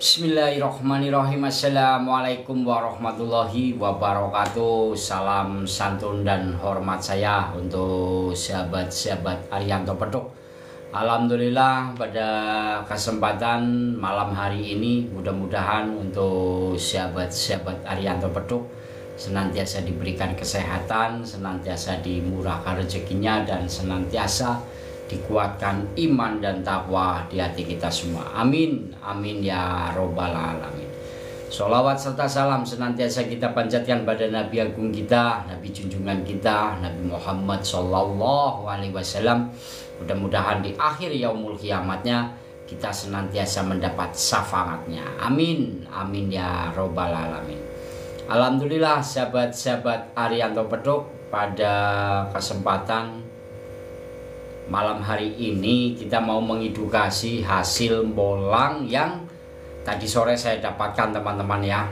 Bismillahirrahmanirrahim. Assalamualaikum warahmatullahi wabarakatuh. Salam santun dan hormat saya untuk sahabat-sahabat Arianto Petuk. Alhamdulillah pada kesempatan malam hari ini mudah-mudahan untuk sahabat-sahabat Arianto Petuk senantiasa diberikan kesehatan, senantiasa dimurahkan rezekinya, dan senantiasa dikuatkan iman dan takwa di hati kita semua. Amin, amin ya robbal alamin. Sholawat serta salam senantiasa kita panjatkan pada Nabi Agung kita, Nabi junjungan kita, Nabi Muhammad Sallallahu Alaihi Wasallam. Mudah-mudahan di akhir yaumul kiamatnya kita senantiasa mendapat syafaatnya. Amin, amin ya robbal alamin. Alhamdulillah sahabat-sahabat Arianto Petuk, pada kesempatan malam hari ini kita mau mengedukasi hasil bolang yang tadi sore saya dapatkan, teman-teman ya.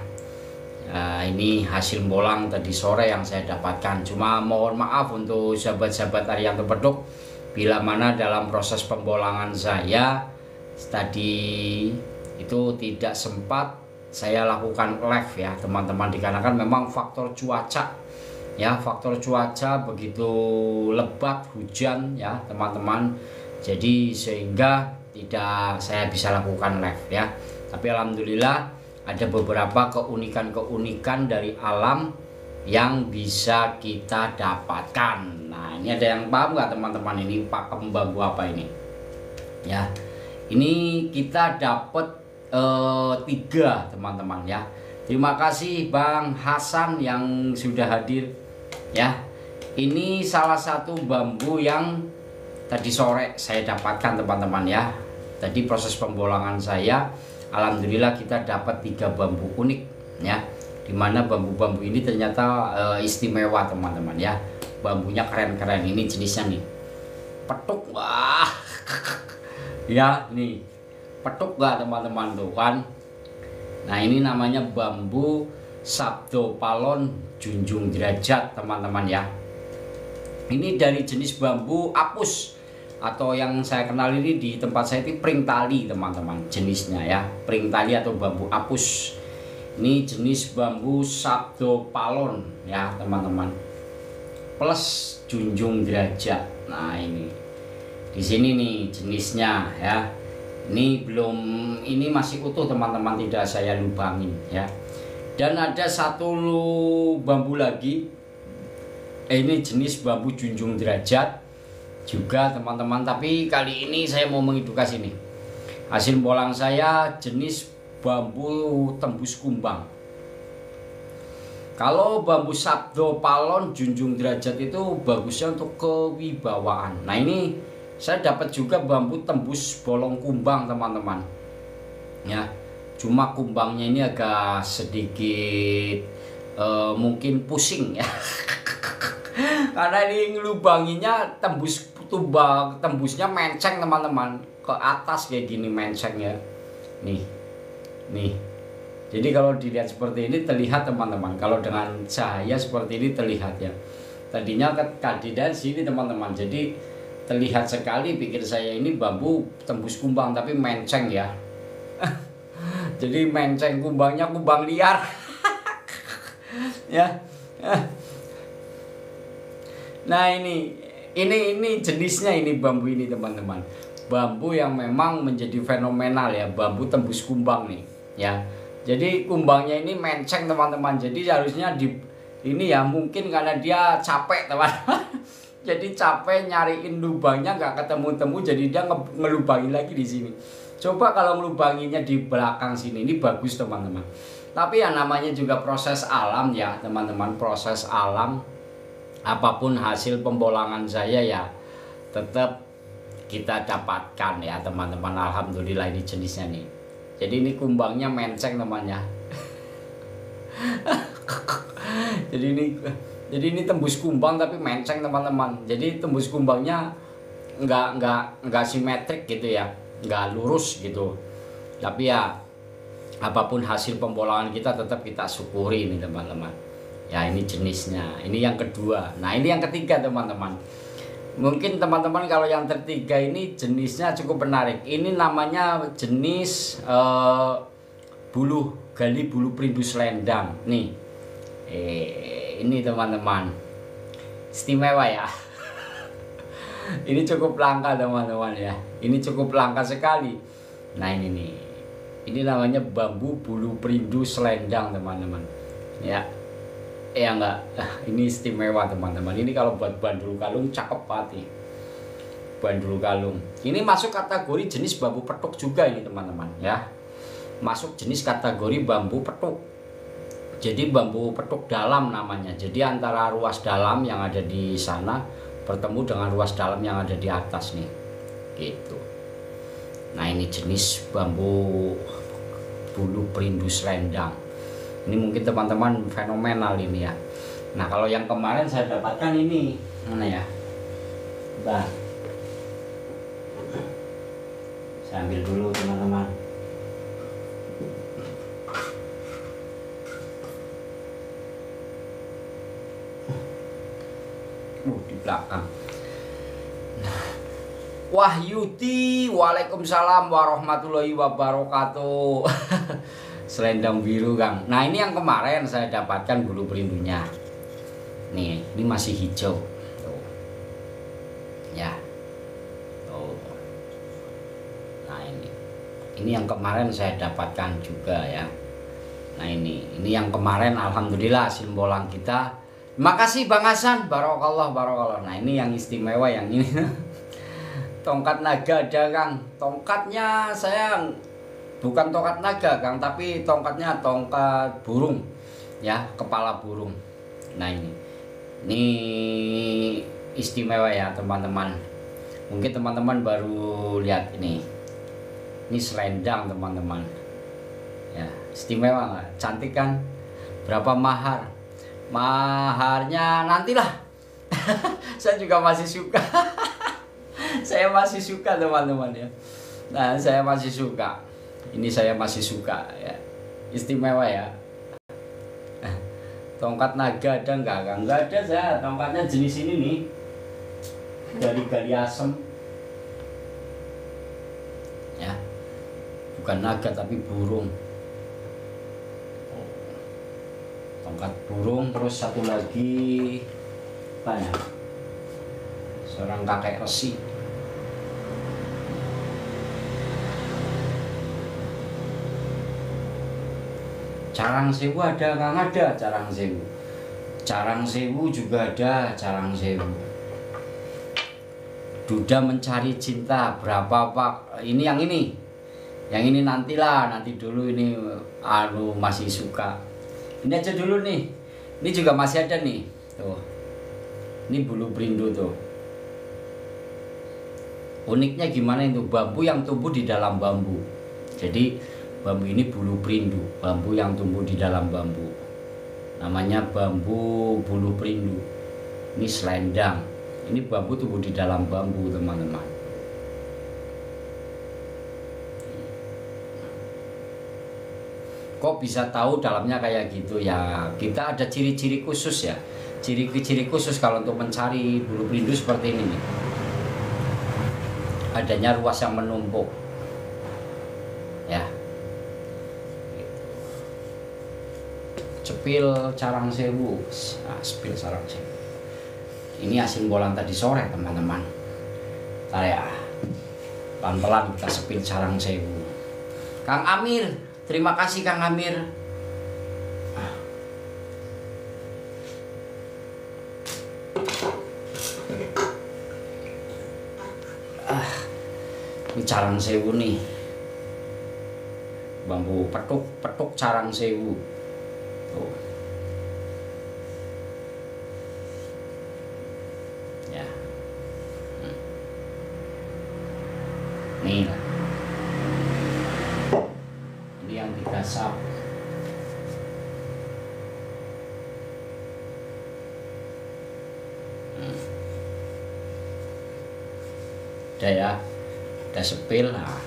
Ini hasil bolang tadi sore yang saya dapatkan. Cuma mohon maaf untuk sahabat-sahabat Arianto Petuk, bila mana dalam proses pembolangan saya tadi itu tidak sempat saya lakukan live ya teman-teman, dikarenakan memang faktor cuaca ya, faktor cuaca begitu lebat, hujan ya teman-teman, jadi sehingga tidak saya bisa lakukan live ya. Tapi alhamdulillah ada beberapa keunikan-keunikan dari alam yang bisa kita dapatkan. Nah, ini ada yang paham nggak teman-teman, ini pakem bambu apa ini ya? Ini kita dapat 3 teman-teman ya. Terima kasih Bang Hasan yang sudah hadir ya. Ini salah satu bambu yang tadi sore saya dapatkan teman-teman ya. Tadi proses pembolangan saya, alhamdulillah kita dapat 3 bambu unik ya, dimana bambu-bambu ini ternyata istimewa teman-teman ya. Bambunya keren-keren, ini jenisnya nih petuk. Wah ya, nih petuk gak teman-teman tuh kan. Nah, ini namanya bambu Sabdo Palon Junjung Derajat teman-teman ya. Ini dari jenis bambu apus, atau yang saya kenal ini di tempat saya itu pring tali teman-teman, jenisnya ya, pring tali atau bambu apus. Ini jenis bambu Sabdo Palon ya teman-teman, plus Junjung Derajat. Nah, ini di sini nih jenisnya ya. Ini belum, ini masih utuh teman-teman, tidak saya lubangin ya. Dan ada satu bambu lagi, ini jenis bambu Junjung Derajat juga teman-teman, tapi kali ini saya mau mengedukasi nih. Hasil bolang saya jenis bambu tembus kumbang. Kalau bambu Sabdo Palon Junjung Derajat itu bagusnya untuk kewibawaan. Nah, ini saya dapat juga bambu tembus bolong kumbang teman-teman ya. Cuma kumbangnya ini agak sedikit mungkin pusing ya karena ini ngelubanginya tembusnya menceng teman-teman, ke atas kayak gini menceng ya. Nih jadi kalau dilihat seperti ini terlihat teman-teman, kalau dengan cahaya seperti ini terlihat ya. Tadinya kadidan sini teman-teman, jadi terlihat sekali, pikir saya ini bambu tembus kumbang, tapi menceng ya. Jadi menceng, kumbangnya kumbang liar ya. Nah, ini jenisnya, ini bambu ini teman-teman, bambu yang memang menjadi fenomenal ya, bambu tembus kumbang nih ya. Jadi kumbangnya ini menceng teman-teman, jadi harusnya ini ya, mungkin karena dia capek teman-teman jadi capek nyariin lubangnya nggak ketemu-temu, jadi dia ngelubangin lagi di sini. Coba kalau ngelubanginnya di belakang sini, ini bagus teman-teman. Tapi ya namanya juga proses alam ya teman-teman, proses alam. Apapun hasil pembolangan saya ya tetap kita dapatkan ya teman-teman. Alhamdulillah ini jenisnya nih. Jadi ini kumbangnya menceng temannya. Jadi ini tembus kumbang tapi menceng teman-teman. Jadi tembus kumbangnya nggak simetrik gitu ya, nggak lurus gitu. Tapi ya apapun hasil pembolangan kita tetap kita syukuri ini teman-teman. Ya, ini jenisnya. Ini yang kedua. Nah, ini yang ketiga teman-teman. Mungkin teman-teman kalau yang ketiga ini jenisnya cukup menarik. Ini namanya jenis gali bulu perindu selendang nih. Ini teman-teman, istimewa ya. Ini cukup langka teman-teman ya. Ini cukup langka sekali. Nah ini nih, ini namanya bambu bulu perindu selendang teman-teman ya. Enggak, ini istimewa teman-teman. Ini kalau buat bandul kalung cakep banget nih. Bandul kalung ini masuk kategori jenis bambu petuk juga ini teman-teman ya. Masuk jenis kategori bambu petuk. Jadi bambu petuk dalam namanya. Jadi antara ruas dalam yang ada di sana bertemu dengan ruas dalam yang ada di atas nih. Gitu. Nah, ini jenis bambu bulu perindu selendang. Ini mungkin teman-teman fenomenal ini ya. Nah, kalau yang kemarin saya dapatkan ini mana ya? Bentar. Saya ambil dulu teman-teman. Di belakang. Wahyudi, waalaikumsalam warahmatullahi wabarakatuh. Selendang biru Kang. Nah ini yang kemarin saya dapatkan bulu perindunya. Nih, ini masih hijau. Tuh. Ya. Tuh. Nah ini yang kemarin saya dapatkan juga ya. Nah ini yang kemarin alhamdulillah hasil bolang kita. Makasih Bang Hasan, barokallah barokallah. Nah ini yang istimewa yang ini. Tongkat naga ada Kang. Tongkatnya saya bukan tongkat naga Kang, tapi tongkatnya tongkat burung ya, kepala burung. Nah ini istimewa ya teman-teman. Mungkin teman-teman baru lihat ini selendang teman-teman ya. Istimewa nggak? Cantik kan? Berapa mahar? Maharnya nantilah. Saya juga masih suka. Saya masih suka teman-teman ya. Nah saya masih suka. Ini saya masih suka ya. Istimewa ya. Tongkat naga ada enggak? Enggak ada saya. Tongkatnya jenis ini nih. Dari gali asem. Ya. Bukan naga tapi burung. Tongkat burung, terus satu lagi apa ya? Seorang kakek resi. Carang sewu ada Kang, ada carang sewu. Carang sewu juga ada carang sewu. Duda mencari cinta berapa Pak? Ini yang ini. Yang ini nantilah, nanti dulu ini masih suka. Ini aja dulu nih. Ini juga masih ada nih. Tuh. Ini bulu perindu tuh. Uniknya gimana itu? Bambu yang tumbuh di dalam bambu. Jadi bambu ini bulu perindu, bambu yang tumbuh di dalam bambu. Namanya bambu bulu perindu. Ini selendang. Ini bambu tumbuh di dalam bambu, teman-teman. Kok bisa tahu dalamnya kayak gitu ya? Kita ada ciri-ciri khusus ya. Ciri-ciri khusus kalau untuk mencari bulu perindu seperti ini nih. Adanya ruas yang menumpuk. Ya. Cepil carang sewu. Nah, cepil carang sewu. Ini hasil bolang tadi sore, teman-teman. Ntar ya. Pelan-pelan kita sepil carang sewu. Kang Amir, terima kasih Kang Amir. Ini carang sewu nih. Bambu petuk carang sewu. Tuh. Ya. Nih. Ini yang digasap. Udah ya. Udah sepil. Nah.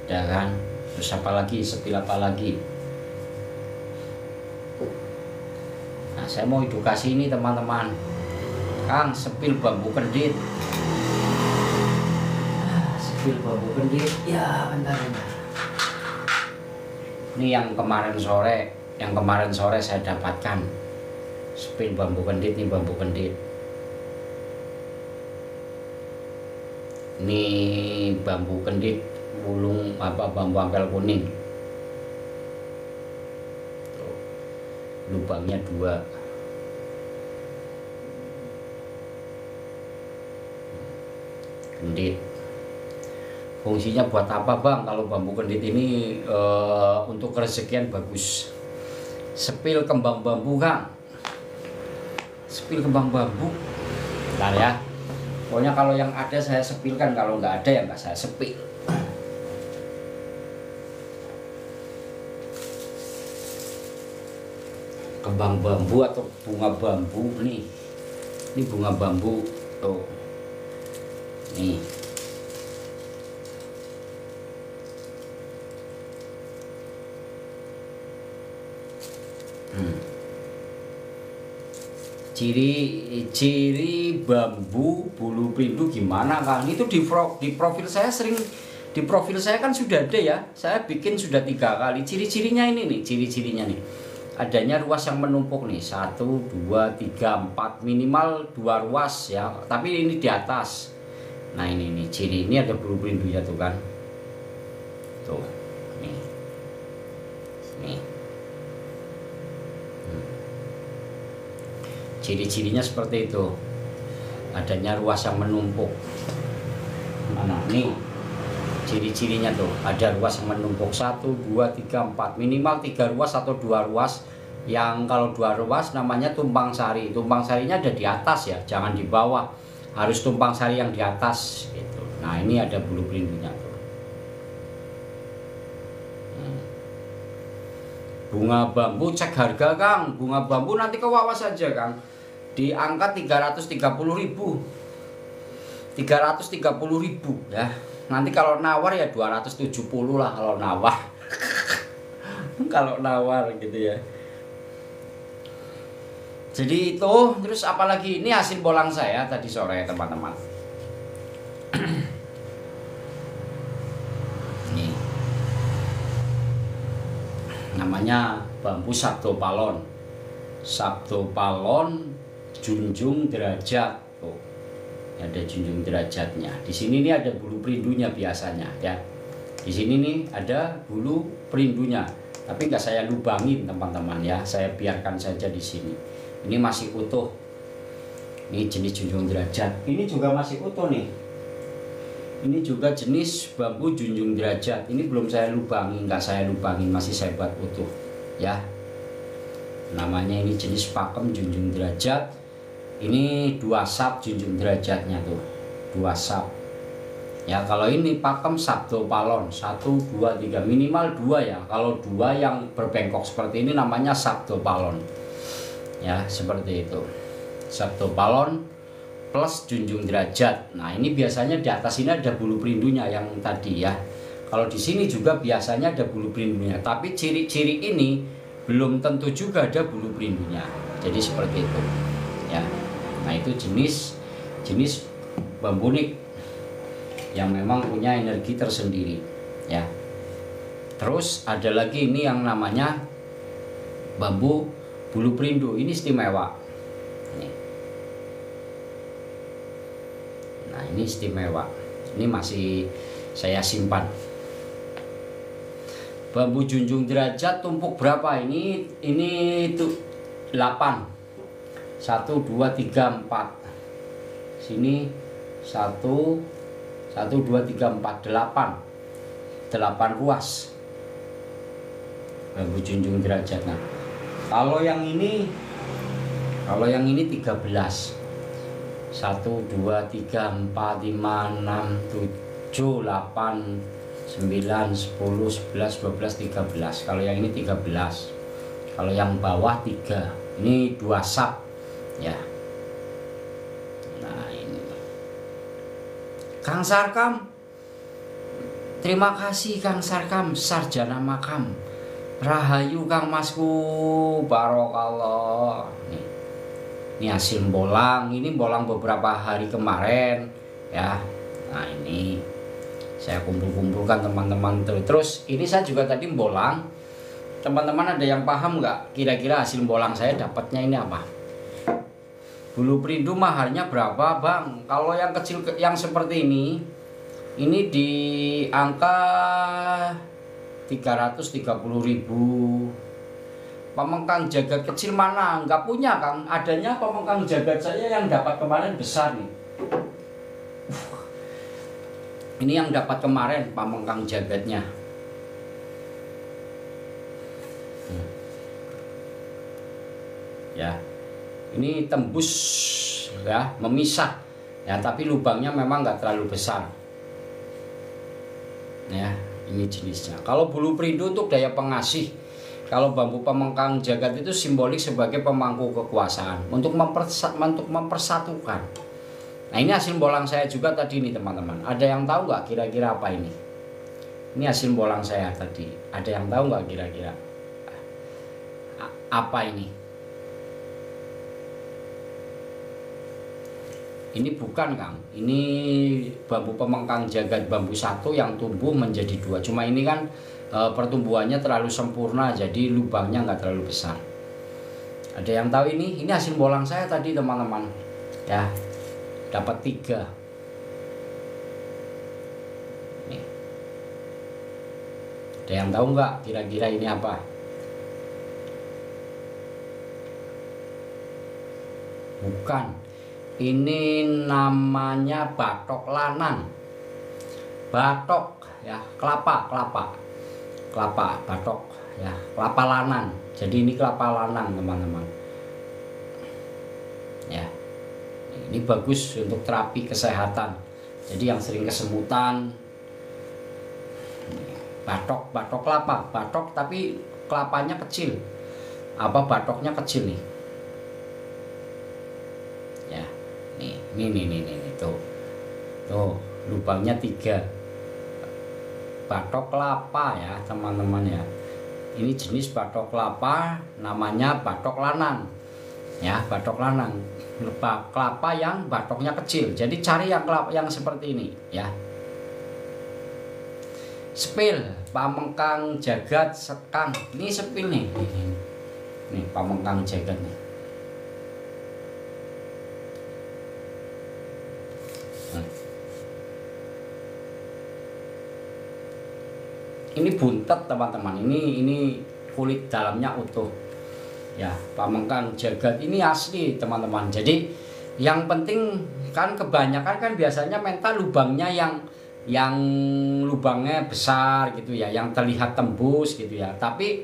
Udah kan. Terus apa lagi? Sepil apa lagi? Nah, saya mau edukasi ini teman-teman. Kang, sepil bambu kendit. Sepil bambu kendit. Ya, bentar. Ini yang kemarin sore saya dapatkan. Spil bambu kendit, nih bambu kendit. Ini bambu kendit bulung bambu ampel kuning. Tuh, lubangnya 2. Kendit. Fungsinya buat apa bang? Kalau bambu kendit ini untuk rezekian bagus. Sepil kembang bambu kang. Sepil kembang bambu. Bentar ya. Pokoknya kalau yang ada saya sepilkan, kalau nggak ada ya nggak saya sepil. Kembang bambu atau bunga bambu nih. Ini bunga bambu tuh. Nih. Ciri bambu bulu perindu gimana Kang? Itu di profil saya di profil saya kan sudah ada ya. Saya bikin sudah 3 kali. Ciri-cirinya ini nih, ciri-cirinya nih. Adanya ruas yang menumpuk nih, 1, 2, 3, 4, minimal 2 ruas ya. Tapi ini di atas. Nah ini nih ciri, ini ada bulu perindunya tuh kan. Tuh, nih. Nih. Ciri-cirinya seperti itu. Adanya ruas yang menumpuk. Mana nih? Ciri-cirinya tuh, ada ruas yang menumpuk 1, 2, 3, 4, minimal 3 ruas atau 2 ruas. Yang kalau 2 ruas namanya tumpang sari. Tumpang sarinya ada di atas ya, jangan di bawah. Harus tumpang sari yang di atas gitu. Nah, ini ada bulu perindunya tuh. Bunga bambu cek harga Kang. Bunga bambu nanti ke bawah saja Kang. Di angka 330.000. 330.000 ya. Nanti kalau nawar ya 270 lah kalau nawar. Kalau nawar gitu ya. Jadi itu, terus apalagi ini hasil bolang saya tadi sore teman-teman. Nih. Namanya bambu sabdo palon. Sabdo palon junjung derajat. Tuh. Ada junjung derajatnya. Di sini nih ada bulu perindunya biasanya ya. Di sini nih ada bulu perindunya. Tapi nggak saya lubangin teman-teman ya. Saya biarkan saja di sini. Ini masih utuh. Ini jenis junjung derajat. Ini juga masih utuh nih. Ini juga jenis bambu junjung derajat. Ini belum saya lubangin, nggak saya lubangin, masih saya buat utuh ya. Namanya ini jenis pakem junjung derajat. Ini 2 sap junjung derajatnya tuh. 2 sap. Ya kalau ini pakem sabdo palon 1, 2, 3 minimal 2 ya. Kalau 2 yang berbengkok seperti ini namanya sabdo palon. Ya seperti itu. Sabdo palon plus junjung derajat. Nah ini biasanya di atas ini ada bulu perindunya yang tadi ya. Kalau di sini juga biasanya ada bulu perindunya. Tapi ciri-ciri ini belum tentu juga ada bulu perindunya. Jadi seperti itu. Ya. Nah itu jenis bambu nik yang memang punya energi tersendiri. Ya. Terus ada lagi ini yang namanya bambu bulu perindu. Ini istimewa. Nah ini istimewa. Ini masih saya simpan. Bambu junjung derajat tumpuk berapa? Ini itu 8. 1, 2, 3, 4. Sini 1, 2, 3, 4, 8. 8 ruas. Bambu junjung derajat. Nah, kalau yang ini 13. 1, 2, 3, 4, 5, 6, 7, 8, 9, 10, 11, 12, 13. Kalau yang ini 13. Kalau yang bawah 3. Ini 2 sap ya. Nah ini Kang Sarkam. Terima kasih Kang Sarkam, sarjana makam. Rahayu Kang Masku, barokallah. Ini hasil bolang, ini bolang beberapa hari kemarin ya. Nah ini saya kumpul-kumpulkan teman-teman. Terus ini saya juga tadi bolang Teman-teman ada yang paham nggak kira-kira hasil bolang saya dapatnya ini apa? Bulu perindu mahalnya berapa bang? Kalau yang kecil yang seperti ini di angka 330.000. Pemengkang jagat kecil mana? Nggak punya Kang. Adanya pemengkang jagat saya yang dapat kemarin besar nih. Ini yang dapat kemarin pemengkang jagatnya. Ya, ini tembus ya, memisah ya, tapi lubangnya memang nggak terlalu besar ya. Ini jenisnya. Kalau bulu perindu untuk daya pengasih, kalau bambu pemengkang jagat itu simbolik sebagai pemangku kekuasaan untuk mempersatukan. Nah ini hasil bolang saya juga tadi nih teman-teman. Ada yang tahu nggak kira-kira apa ini? Ini hasil bolang saya tadi. Ada yang tahu nggak kira-kira apa ini? Ini bukan Kang, ini bambu pemengkang jagat bambu satu yang tumbuh menjadi dua. Cuma ini kan pertumbuhannya terlalu sempurna, jadi lubangnya nggak terlalu besar. Ada yang tahu ini? Ini hasil bolang saya tadi teman-teman. Ya, dapat 3. Nih. Ada yang tahu nggak kira-kira ini apa? Bukan. Ini namanya batok lanang. Batok ya, kelapa, batok ya, kelapa lanang. Jadi ini kelapa lanang teman-teman. Ya. Ini bagus untuk terapi kesehatan. Jadi yang sering kesemutan, batok kelapa, batok tapi kelapanya kecil. Apa batoknya kecil nih? Ya. Nih tuh lubangnya 3. Batok kelapa ya teman-teman ya. Ini jenis batok kelapa, namanya batok lanang ya, batok lanang. Kelapa yang batoknya kecil. Jadi cari yang kelapa yang seperti ini ya. Sepil pamengkang jagat sekang. Ini sepil nih. Nih pamengkang jagat nih. Ini buntet teman-teman. Ini kulit dalamnya utuh. Ya, pamengkang jagat ini asli teman-teman. Jadi yang penting kan kebanyakan kan biasanya mental lubangnya yang lubangnya besar gitu ya, yang terlihat tembus gitu ya. Tapi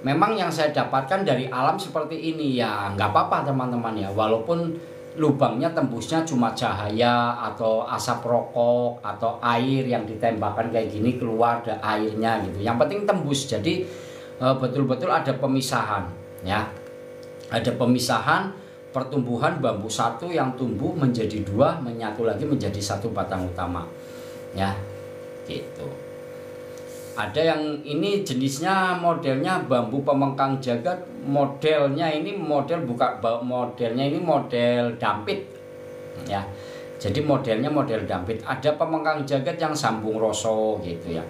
memang yang saya dapatkan dari alam seperti ini ya, nggak apa-apa teman-teman ya. Walaupun lubangnya tembusnya cuma cahaya atau asap rokok atau air yang ditembakkan kayak gini keluar ada airnya gitu. Yang penting tembus. Jadi betul-betul ada pemisahan ya. Ada pemisahan pertumbuhan bambu satu yang tumbuh menjadi 2, menyatu lagi menjadi 1 batang utama. Ya. Gitu. Ada yang ini jenisnya modelnya bambu pemengkang jagat, modelnya ini model modelnya ini model dampit ya. Jadi modelnya model dampit. Ada pemengkang jagat yang sambung roso gitu ya.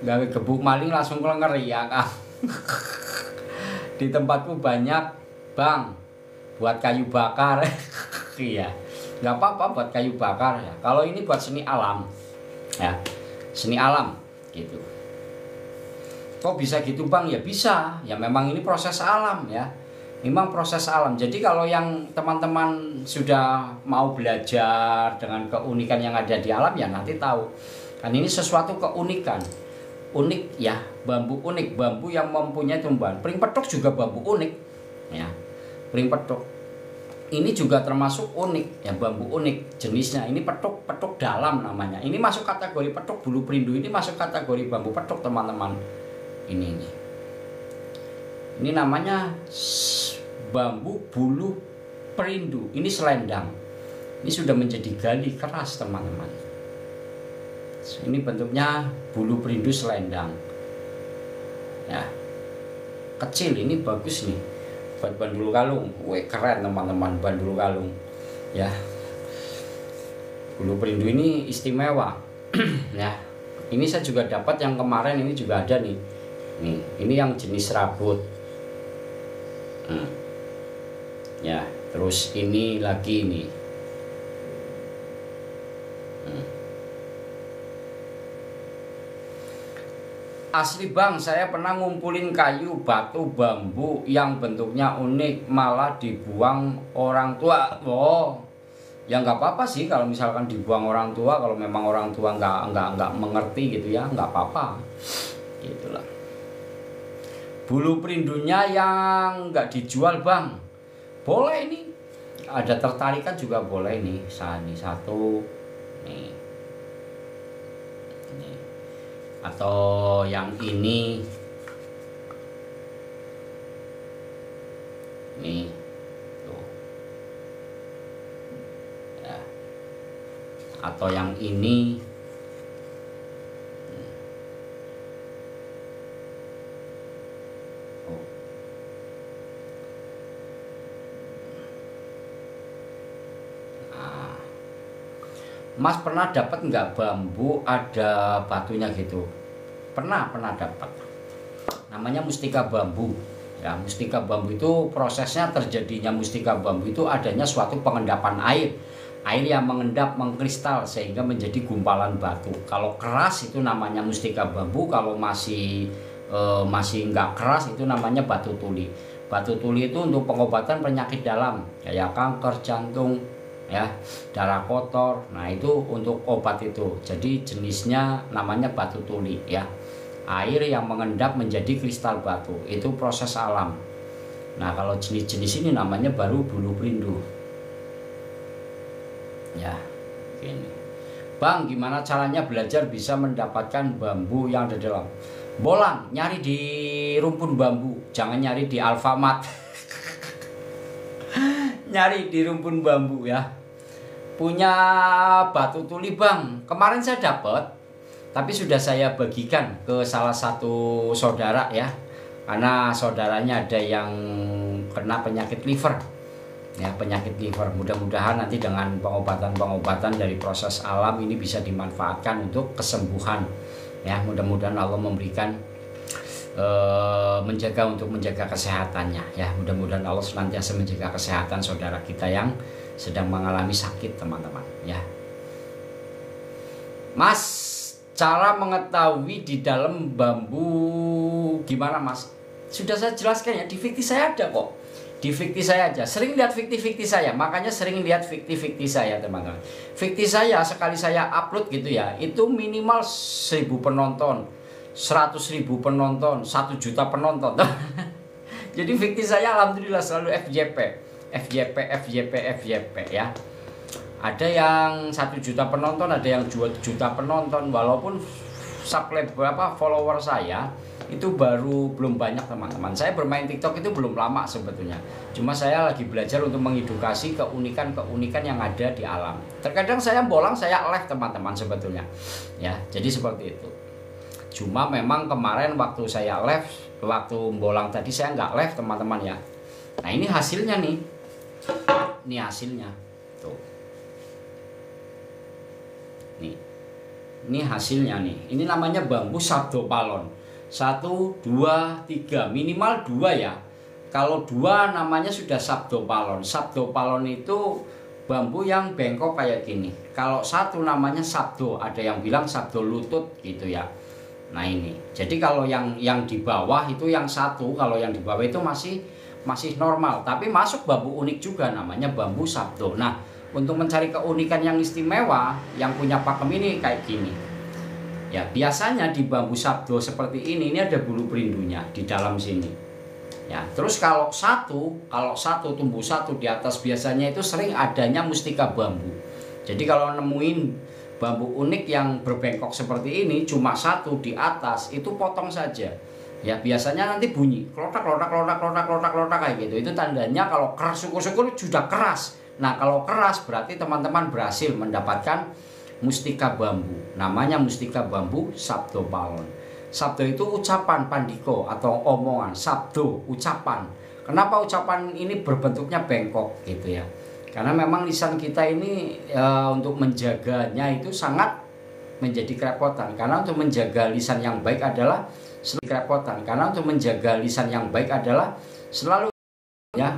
Gawe gebuk maling langsung klenger ya Kang. Di tempatku banyak bang buat kayu bakar. Iya. Nggak apa-apa buat kayu bakar ya. Kalau ini buat seni alam ya. Seni alam gitu. Kok bisa gitu bang? Ya bisa. Ya memang ini proses alam ya. Memang proses alam. Jadi kalau yang teman-teman sudah mau belajar dengan keunikan yang ada di alam ya nanti tahu. Kan ini sesuatu keunikan. Unik ya, bambu unik, bambu yang mempunyai tumbuhan. Pring petok juga bambu unik ya. Pring petok. Ini juga termasuk unik ya, bambu unik jenisnya. Ini petok dalam namanya. Ini masuk kategori petok bulu perindu. Ini masuk kategori bambu petok teman-teman. Ini namanya bambu bulu perindu. Ini selendang. Ini sudah menjadi gali keras teman-teman. Ini bentuknya bulu perindu selendang. Ya. Kecil ini bagus nih. Buat bandul kalung. Wih, keren teman-teman bandul kalung. Ya. Bulu perindu ini istimewa. Ya. Ini saya juga dapat yang kemarin, ini juga ada nih. Nih, ini yang jenis serabut. Ya, terus ini lagi nih. Asli bang, saya pernah ngumpulin kayu, batu, bambu yang bentuknya unik, malah dibuang orang tua. Oh, ya nggak apa-apa sih kalau misalkan dibuang orang tua, kalau memang orang tua nggak mengerti gitu ya, nggak apa-apa. Gitulah. Bulu perindunya yang nggak dijual bang, boleh ini. Ada tertarikan juga boleh nih. Ini satu, nih. Atau yang ini nih tuh ya, atau yang ini oh. Nah, Mas pernah dapat nggak bambu ada batunya gitu? Pernah dapat. Namanya mustika bambu. Ya, mustika bambu itu prosesnya terjadinya mustika bambu itu adanya suatu pengendapan air. Air yang mengendap mengkristal sehingga menjadi gumpalan batu. Kalau keras itu namanya mustika bambu, kalau masih nggak keras itu namanya batu tuli. Batu tuli itu untuk pengobatan penyakit dalam, kayak kanker jantung, ya, darah kotor. Nah, itu untuk obat itu. Jadi jenisnya namanya batu tuli ya. Air yang mengendap menjadi kristal batu, itu proses alam. Nah, kalau jenis-jenis ini namanya baru bulu perindu. Ya, gini. Bang, gimana caranya belajar bisa mendapatkan bambu yang ada dalam? Bolang, nyari di rumpun bambu, jangan nyari di Alfamart. Nyari di rumpun bambu ya. Punya batu tuli bang, kemarin saya dapat. Tapi sudah saya bagikan ke salah satu saudara ya. Karena saudaranya ada yang kena penyakit liver. Ya, penyakit liver. Mudah-mudahan nanti dengan pengobatan-pengobatan dari proses alam ini bisa dimanfaatkan untuk kesembuhan. Ya, mudah-mudahan Allah memberikan menjaga kesehatannya ya. Mudah-mudahan Allah senantiasa menjaga kesehatan saudara kita yang sedang mengalami sakit, teman-teman ya. Mas, cara mengetahui di dalam bambu gimana mas? Sudah saya jelaskan ya, di fiktif saya ada kok. Di fiktif saya aja, sering lihat fiktif saya, makanya sering lihat fiktif saya teman-teman. Fiktif saya sekali saya upload gitu ya, itu minimal 1000 penonton, 100.000 penonton, 1 juta penonton. Jadi fiktif saya alhamdulillah selalu FYP ya. Ada yang 1 juta penonton, ada yang 2 juta penonton. Walaupun follower saya itu baru belum banyak teman-teman. Saya bermain TikTok itu belum lama sebetulnya. Cuma saya lagi belajar untuk mengedukasi keunikan-keunikan yang ada di alam. Terkadang saya bolang, saya live teman-teman sebetulnya. Ya, jadi seperti itu. Cuma memang kemarin waktu saya live, waktu bolang tadi saya nggak live teman-teman ya. Nah, ini hasilnya nih. Ini hasilnya. Tuh. Ini hasilnya nih. Ini namanya bambu sabdo palon. 1, 2, 3, minimal 2 ya. Kalau 2 namanya sudah sabdo palon. Sabdo palon itu bambu yang bengkok kayak gini. Kalau 1 namanya sabdo, ada yang bilang sabdo lutut gitu ya. Nah ini. Jadi kalau yang di bawah itu yang 1, kalau yang di bawah itu masih normal. Tapi masuk bambu unik juga namanya bambu sabdo. Nah, untuk mencari keunikan yang istimewa, yang punya pakem ini kayak gini. Ya, biasanya di bambu sabdo seperti ini ada bulu perindunya di dalam sini. Ya, terus kalau satu tumbuh satu di atas biasanya itu sering adanya mustika bambu. Jadi kalau nemuin bambu unik yang berbengkok seperti ini cuma 1 di atas, itu potong saja. Ya, biasanya nanti bunyi klotak kayak gitu. Itu tandanya kalau keras, syukur-syukur sudah keras. Nah, kalau keras berarti teman-teman berhasil mendapatkan mustika bambu. Namanya mustika bambu sabdo palon. Sabdo itu ucapan pandiko atau omongan. Sabdo, ucapan. Kenapa ucapan ini berbentuknya bengkok gitu ya? Karena memang lisan kita ini untuk menjaganya itu sangat menjadi kerepotan. Karena untuk menjaga lisan yang baik adalah kerepotan. Karena untuk menjaga lisan yang baik adalah selalu ya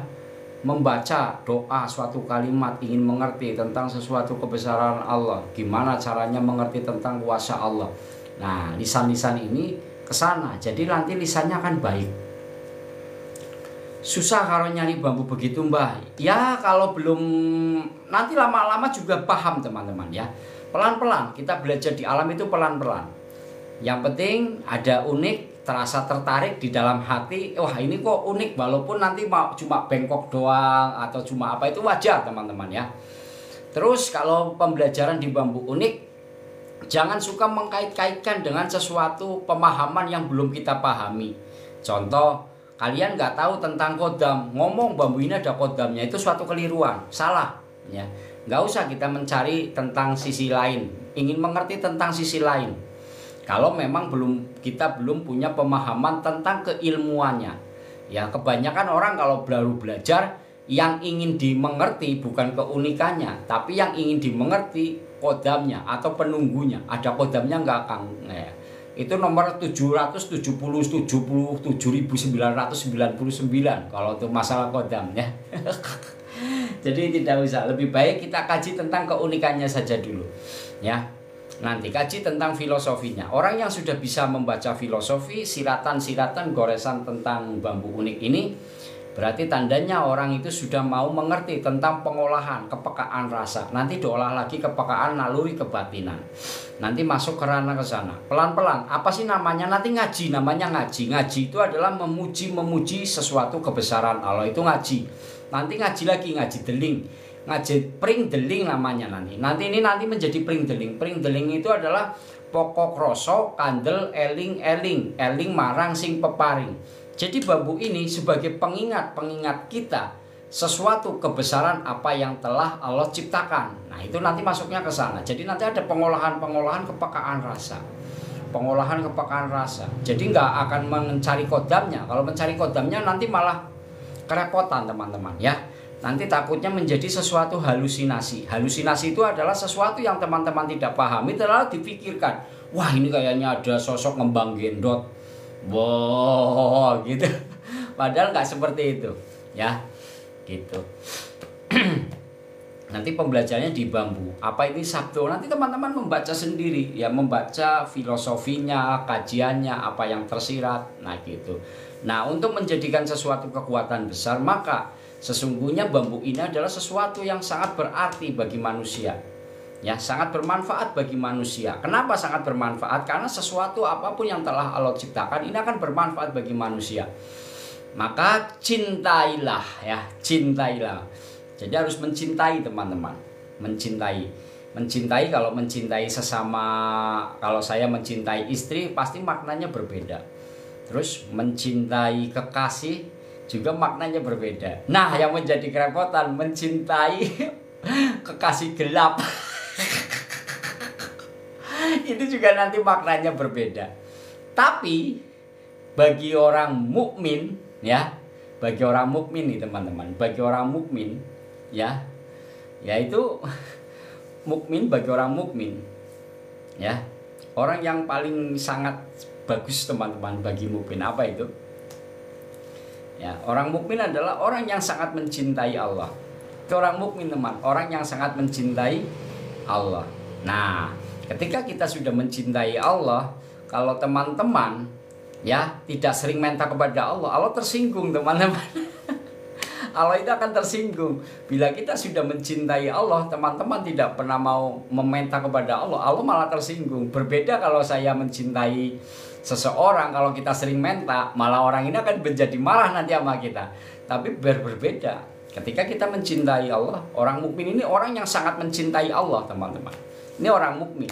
membaca doa suatu kalimat, ingin mengerti tentang sesuatu kebesaran Allah, gimana caranya mengerti tentang kuasa Allah. Nah, lisan-lisan ini kesana, jadi nanti lisannya akan baik. Susah kalau nyari bambu begitu, Mbah. Ya kalau belum, nanti lama-lama juga paham teman-teman ya. Pelan-pelan kita belajar di alam itu pelan-pelan. Yang penting ada unik, terasa tertarik di dalam hati. Wah ini kok unik, walaupun nanti cuma bengkok doang atau cuma apa, itu wajar teman-teman ya. Terus kalau pembelajaran di bambu unik, jangan suka mengkait-kaitkan dengan sesuatu pemahaman yang belum kita pahami. Contoh, kalian nggak tahu tentang kodam, ngomong bambu ini ada kodamnya, itu suatu keliruan, salah ya. Nggak usah kita mencari tentang sisi lain, ingin mengerti tentang sisi lain. Kalau memang kita belum punya pemahaman tentang keilmuannya. Ya, kebanyakan orang kalau baru belajar, yang ingin dimengerti bukan keunikannya, tapi yang ingin dimengerti kodamnya atau penunggunya. Ada kodamnya nggak, Kang? Ya. Itu nomor 777.999 kalau itu masalah kodam ya. Jadi tidak usah, lebih baik kita kaji tentang keunikannya saja dulu ya. Nanti kaji tentang filosofinya. Orang yang sudah bisa membaca filosofi, siratan-siratan, goresan tentang bambu unik ini, berarti tandanya orang itu sudah mau mengerti tentang pengolahan, kepekaan rasa. Nanti diolah lagi kepekaan naluri kebatinan. Nanti masuk ke ranah ke sana. Pelan-pelan. Apa sih namanya? Nanti ngaji, namanya ngaji. Ngaji itu adalah memuji sesuatu kebesaran Allah, itu ngaji. Nanti ngaji lagi, ngaji deling. Ngaji pring deling namanya nanti. Nanti menjadi pring deling. Pring deling itu adalah pokok rasa kandel eling marang sing peparing. Jadi bambu ini sebagai pengingat kita sesuatu kebesaran apa yang telah Allah ciptakan. Nah, itu nanti masuknya ke sana. Jadi nanti ada pengolahan kepekaan rasa. Pengolahan kepekaan rasa. Jadi nggak akan mencari kodamnya. Kalau mencari kodamnya nanti malah kerepotan teman-teman ya. Nanti takutnya menjadi sesuatu halusinasi. Halusinasi itu adalah sesuatu yang teman-teman tidak pahami, terlalu dipikirkan. Wah, ini kayaknya ada sosok ngembang gendot. Wow, gitu. Padahal nggak seperti itu, ya, gitu. Nanti pembelajarannya di bambu. Apa ini Sabdo? Nanti teman-teman membaca sendiri, ya, membaca filosofinya, kajiannya, apa yang tersirat, nah gitu. Nah, untuk menjadikan sesuatu kekuatan besar, maka sesungguhnya bambu ini adalah sesuatu yang sangat berarti bagi manusia. Ya, sangat bermanfaat bagi manusia. Kenapa sangat bermanfaat? Karena sesuatu apapun yang telah Allah ciptakan ini akan bermanfaat bagi manusia. Maka cintailah, ya, cintailah. Jadi harus mencintai teman-teman. Mencintai, kalau mencintai sesama, kalau saya mencintai istri pasti maknanya berbeda. Terus mencintai kekasih juga maknanya berbeda. Nah, yang menjadi kerepotan mencintai kekasih gelap. Itu juga nanti maknanya berbeda. Tapi bagi orang mukmin, ya, bagi orang mukmin nih teman-teman, bagi orang mukmin, ya, yaitu mukmin bagi orang mukmin, ya, orang yang paling sangat bagus teman-teman bagi mukmin apa itu? Ya, orang mukmin adalah orang yang sangat mencintai Allah. Itu orang mukmin teman, orang yang sangat mencintai Allah. Nah, ketika kita sudah mencintai Allah, kalau teman-teman ya tidak sering minta kepada Allah, Allah tersinggung teman-teman. Allah itu akan tersinggung. Bila kita sudah mencintai Allah, teman-teman tidak pernah mau meminta kepada Allah, Allah malah tersinggung. Berbeda kalau saya mencintai seseorang, kalau kita sering minta, malah orang ini akan menjadi marah nanti sama kita. Tapi berbeda. Ketika kita mencintai Allah, orang mukmin ini orang yang sangat mencintai Allah, teman-teman. Ini orang mukmin,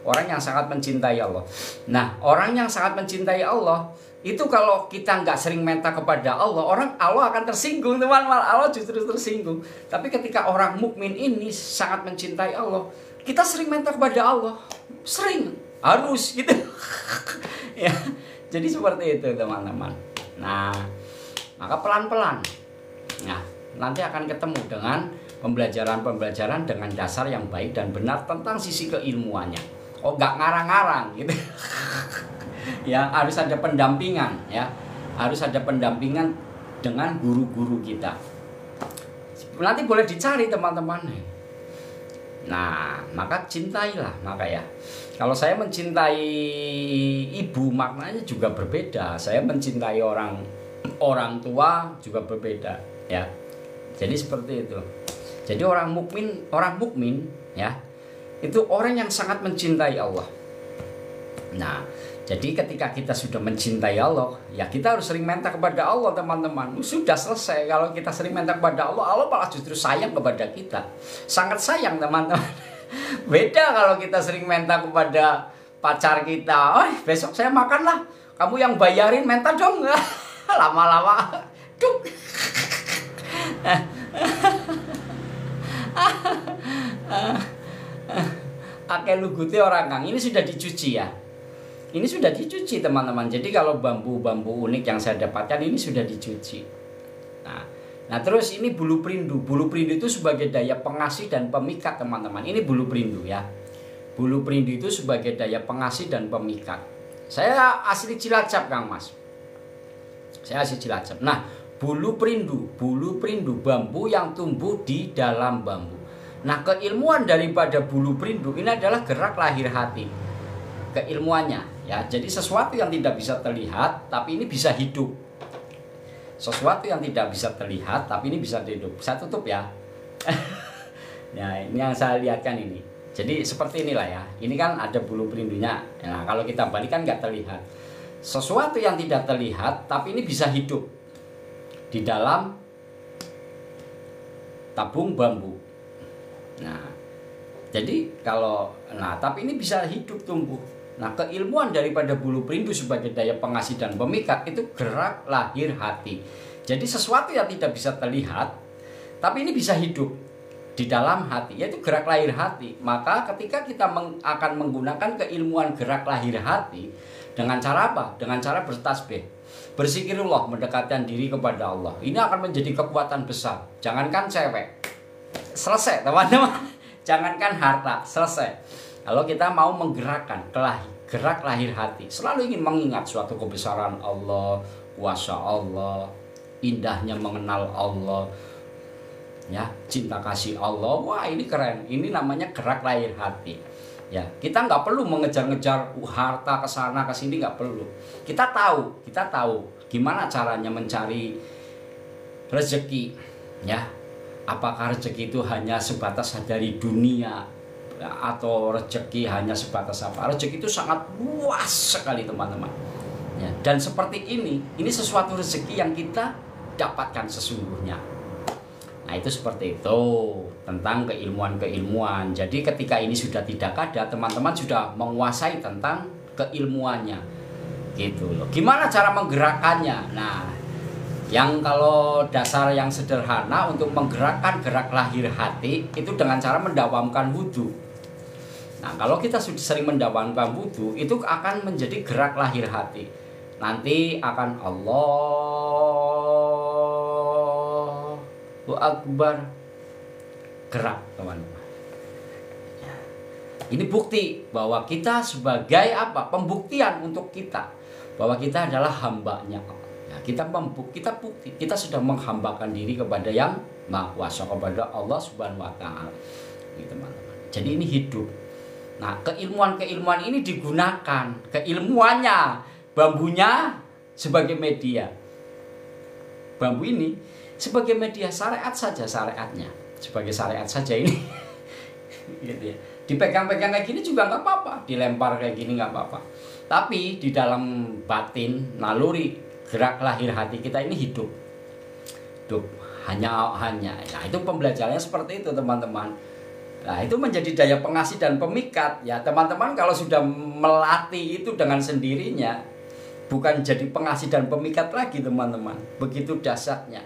orang yang sangat mencintai Allah. Nah, orang yang sangat mencintai Allah itu kalau kita nggak sering minta kepada Allah, Allah akan tersinggung, teman-teman. Allah justru tersinggung. Tapi ketika orang mukmin ini sangat mencintai Allah, kita sering minta kepada Allah, sering, harus gitu. Ya, jadi seperti itu teman-teman. Nah, maka pelan-pelan. Nah, nanti akan ketemu dengan pembelajaran dengan dasar yang baik dan benar tentang sisi keilmuannya. Oh, nggak ngarang-ngarang gitu. Ya, harus ada pendampingan ya. Harus ada pendampingan dengan guru-guru kita. Nanti boleh dicari teman-teman. Nah, maka cintailah, maka ya. Kalau saya mencintai ibu maknanya juga berbeda. Saya mencintai orang tua juga berbeda, ya. Jadi seperti itu. Jadi orang mukmin ya, itu orang yang sangat mencintai Allah. Nah, jadi ketika kita sudah mencintai Allah, ya kita harus sering minta kepada Allah, teman-teman. Sudah selesai. Kalau kita sering minta kepada Allah, Allah malah justru sayang kepada kita. Sangat sayang, teman-teman. Beda kalau kita sering minta kepada pacar kita. Oh, besok saya makan lah, kamu yang bayarin, minta dong. Lama-lama duk. Akeh lugute orang kang. Ini sudah dicuci ya. Ini sudah dicuci, teman-teman. Jadi kalau bambu-bambu unik yang saya dapatkan ini sudah dicuci. Nah terus ini bulu perindu. Bulu perindu itu sebagai daya pengasih dan pemikat, teman-teman. Ini bulu perindu ya. Bulu perindu itu sebagai daya pengasih dan pemikat. Saya asli Cilacap, Kang Mas. Saya asli Cilacap. Nah, bulu perindu bambu yang tumbuh di dalam bambu. Nah, keilmuan daripada bulu perindu ini adalah gerak lahir hati. Keilmuannya ya. Jadi sesuatu yang tidak bisa terlihat tapi ini bisa hidup. Sesuatu yang tidak bisa terlihat tapi ini bisa hidup. Saya tutup ya. Nah, ini yang saya lihatkan ini. Jadi seperti inilah ya. Ini kan ada bulu perindunya. Nah, kalau kita balik kan nggak terlihat. Sesuatu yang tidak terlihat tapi ini bisa hidup di dalam tabung bambu. Nah, jadi tapi ini bisa hidup tumbuh. Nah, keilmuan daripada bulu perindu sebagai daya pengasih dan pemikat itu gerak lahir hati. Jadi sesuatu yang tidak bisa terlihat tapi ini bisa hidup di dalam hati, yaitu gerak lahir hati. Maka ketika kita akan menggunakan keilmuan gerak lahir hati dengan cara apa? Dengan cara bertasbih, berzikirullah, mendekatkan diri kepada Allah. Ini akan menjadi kekuatan besar. Jangankan cewek, selesai, teman-teman. Jangankan harta, selesai. Kalau kita mau menggerakkan gerak lahir hati, selalu ingin mengingat suatu kebesaran Allah, kuasa Allah, indahnya mengenal Allah, ya, cinta kasih Allah. Wah, ini keren. Ini namanya gerak lahir hati. Ya, kita nggak perlu mengejar-ngejar harta ke sana ke sini, nggak perlu. Kita tahu gimana caranya mencari rezeki, ya. Apakah rezeki itu hanya sebatas dari dunia atau rezeki hanya sebatas apa? Rezeki itu sangat luas sekali, teman-teman. Ya, dan seperti ini sesuatu rezeki yang kita dapatkan sesungguhnya. Nah, itu seperti itu tentang keilmuan-keilmuan. Jadi ketika ini sudah tidak ada, teman-teman sudah menguasai tentang keilmuannya. Gitu loh. Gimana cara menggerakkannya? Nah, yang kalau dasar yang sederhana untuk menggerakkan gerak lahir hati itu dengan cara mendawamkan wudhu. Nah, kalau kita sudah sering mendawamkan wudhu, itu akan menjadi gerak lahir hati. Nanti akan Allahu Akbar, gerak, teman-teman. Ini bukti bahwa kita sebagai apa? Pembuktian untuk kita bahwa kita adalah hambanya Allah. Ya, kita bukti, kita sudah menghambakan diri kepada yang Maha Kuasa, kepada Allah Subhanahu wa Ta'ala. Ini, teman-teman. Jadi ini hidup. Nah, keilmuan ini digunakan, keilmuannya, bambunya sebagai media. Bambu ini sebagai media syariat saja, syariatnya sebagai syariat saja ini. Gitu ya. Dipegang-pegang kayak gini juga nggak apa-apa, dilempar kayak gini nggak apa-apa. Tapi di dalam batin, naluri gerak lahir hati kita ini hidup. Hanya. Nah, itu pembelajarannya seperti itu, teman-teman. Nah, itu menjadi daya pengasih dan pemikat. Ya, teman-teman, kalau sudah melatih itu dengan sendirinya, bukan jadi pengasih dan pemikat lagi, teman-teman. Begitu dahsyatnya.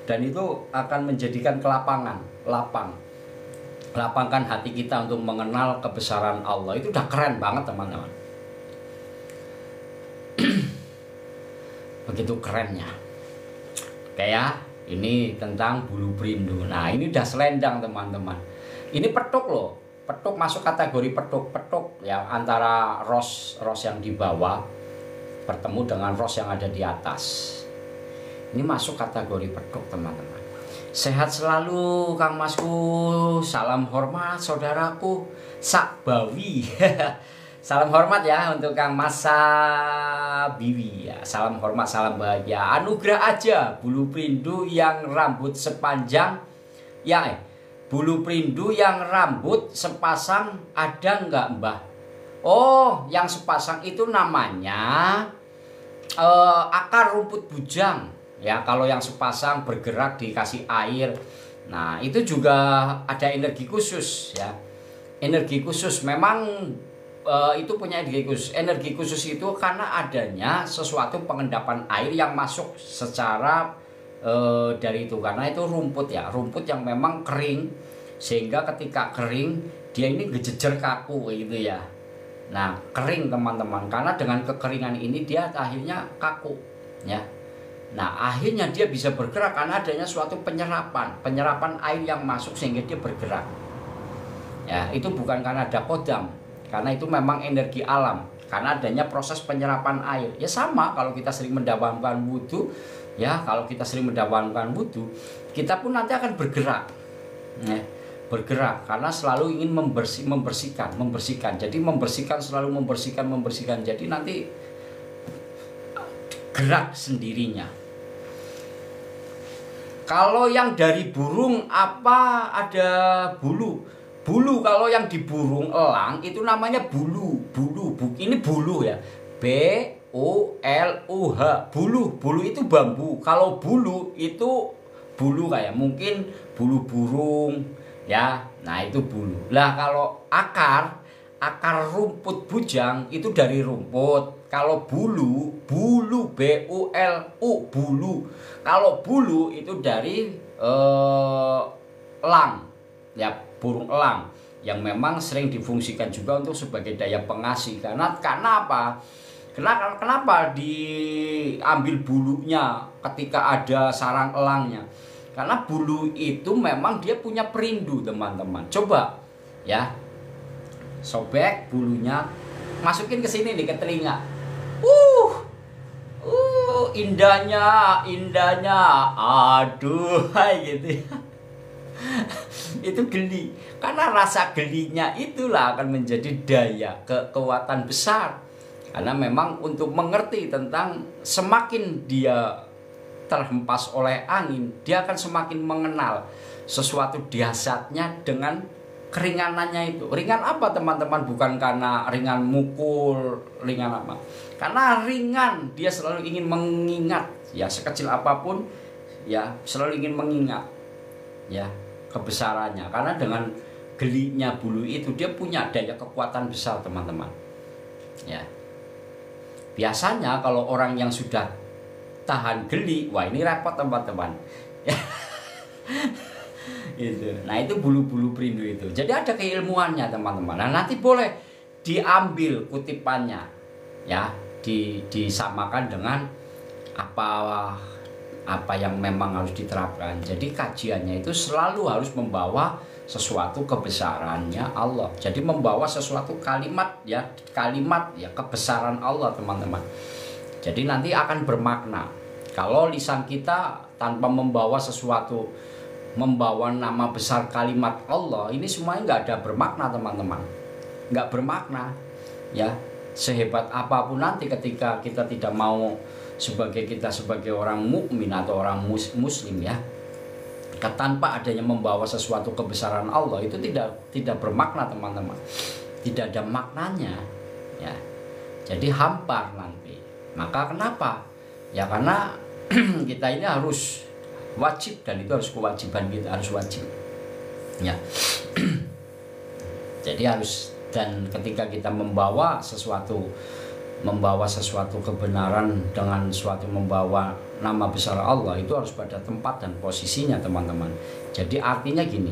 Dan itu akan menjadikan lapangkan hati kita untuk mengenal kebesaran Allah. Itu udah keren banget, teman-teman. Begitu kerennya. Kayak ini tentang bulu perindu. Nah, ini udah selendang, teman-teman. Ini petuk loh. Petuk masuk kategori petuk ya, antara ros yang di bawah bertemu dengan ros yang ada di atas. Ini masuk kategori petuk, teman-teman. Sehat selalu Kang Masku. Salam hormat saudaraku Sakbawi. Salam hormat ya untuk Kang Masa Biwi ya. Salam hormat, salam bahagia. Anugerah aja bulu perindu yang rambut sepanjang ya. Bulu perindu yang rambut sepasang ada nggak Mbah? Oh, yang sepasang itu namanya akar rumput bujang ya. Kalau yang sepasang bergerak dikasih air, nah itu juga ada energi khusus ya. Energi khusus memang itu punya energi khusus. Energi khusus itu karena adanya sesuatu pengendapan air yang masuk secara dari itu, karena itu rumput ya, rumput yang memang kering, sehingga ketika kering dia ini gejejer kaku gitu ya. Nah kering teman-teman, karena dengan kekeringan ini dia akhirnya kaku ya. Nah akhirnya dia bisa bergerak karena adanya suatu penyerapan air yang masuk sehingga dia bergerak ya. Itu bukan karena ada kodam, karena itu memang energi alam, karena adanya proses penyerapan air. Ya sama kalau kita sering mendawamkan wudhu ya, kalau kita sering mendawamkan wudhu, kita pun nanti akan bergerak ya, bergerak karena selalu ingin membersihkan. Jadi membersihkan, selalu membersihkan. Jadi nanti gerak sendirinya. Kalau yang dari burung apa ada bulu? Bulu kalau yang di burung elang itu namanya bulu. Ini bulu ya. B-U-L-U-H. Bulu itu bambu. Kalau bulu itu bulu kayak mungkin bulu burung ya. Nah itu bulu. Lah kalau akar rumput bujang itu dari rumput. Kalau bulu B-U-L-U, bulu. Kalau bulu itu dari elang ya, burung elang yang memang sering difungsikan juga untuk sebagai daya pengasih. Karena apa? Kenapa diambil bulunya ketika ada sarang elangnya? Karena bulu itu memang dia punya perindu, teman-teman. Coba ya, sobek bulunya, masukin ke sini nih, ke telinga. Indahnya, aduh, gitu. Itu geli, karena rasa gelinya itulah akan menjadi daya kekuatan besar. Karena memang untuk mengerti tentang, semakin dia terhempas oleh angin, dia akan semakin mengenal sesuatu dahsyatnya dengan keringanannya itu. Ringan apa teman-teman? Bukan karena ringan mukul, ringan apa, karena ringan dia selalu ingin mengingat ya, sekecil apapun ya, selalu ingin mengingat ya kebesarannya. Karena dengan gelinya bulu itu dia punya daya kekuatan besar, teman-teman ya. Biasanya kalau orang yang sudah tahan geli, wah ini repot teman-teman itu. Nah itu bulu-bulu perindu itu. Jadi ada keilmuannya, teman-teman. Nah nanti boleh diambil kutipannya ya, disamakan dengan apa yang memang harus diterapkan. Jadi kajiannya itu selalu harus membawa sesuatu kebesarannya Allah. Jadi membawa sesuatu kalimat ya kebesaran Allah, teman-teman. Jadi nanti akan bermakna. Kalau lisan kita tanpa membawa sesuatu, membawa nama besar kalimat Allah, ini semuanya nggak ada bermakna, teman-teman. Nggak bermakna ya. Sehebat apapun nanti ketika kita tidak mau kita sebagai orang mukmin atau orang muslim ya, tanpa adanya membawa sesuatu kebesaran Allah, itu tidak bermakna, teman-teman. Tidak ada maknanya ya. Jadi hampar nanti. Maka kenapa? Ya karena kita ini harus wajib, dan itu harus kewajiban kita, harus wajib ya. Jadi harus, dan ketika kita membawa sesuatu kebenaran dengan suatu membawa nama besar Allah, itu harus pada tempat dan posisinya, teman-teman. Jadi artinya gini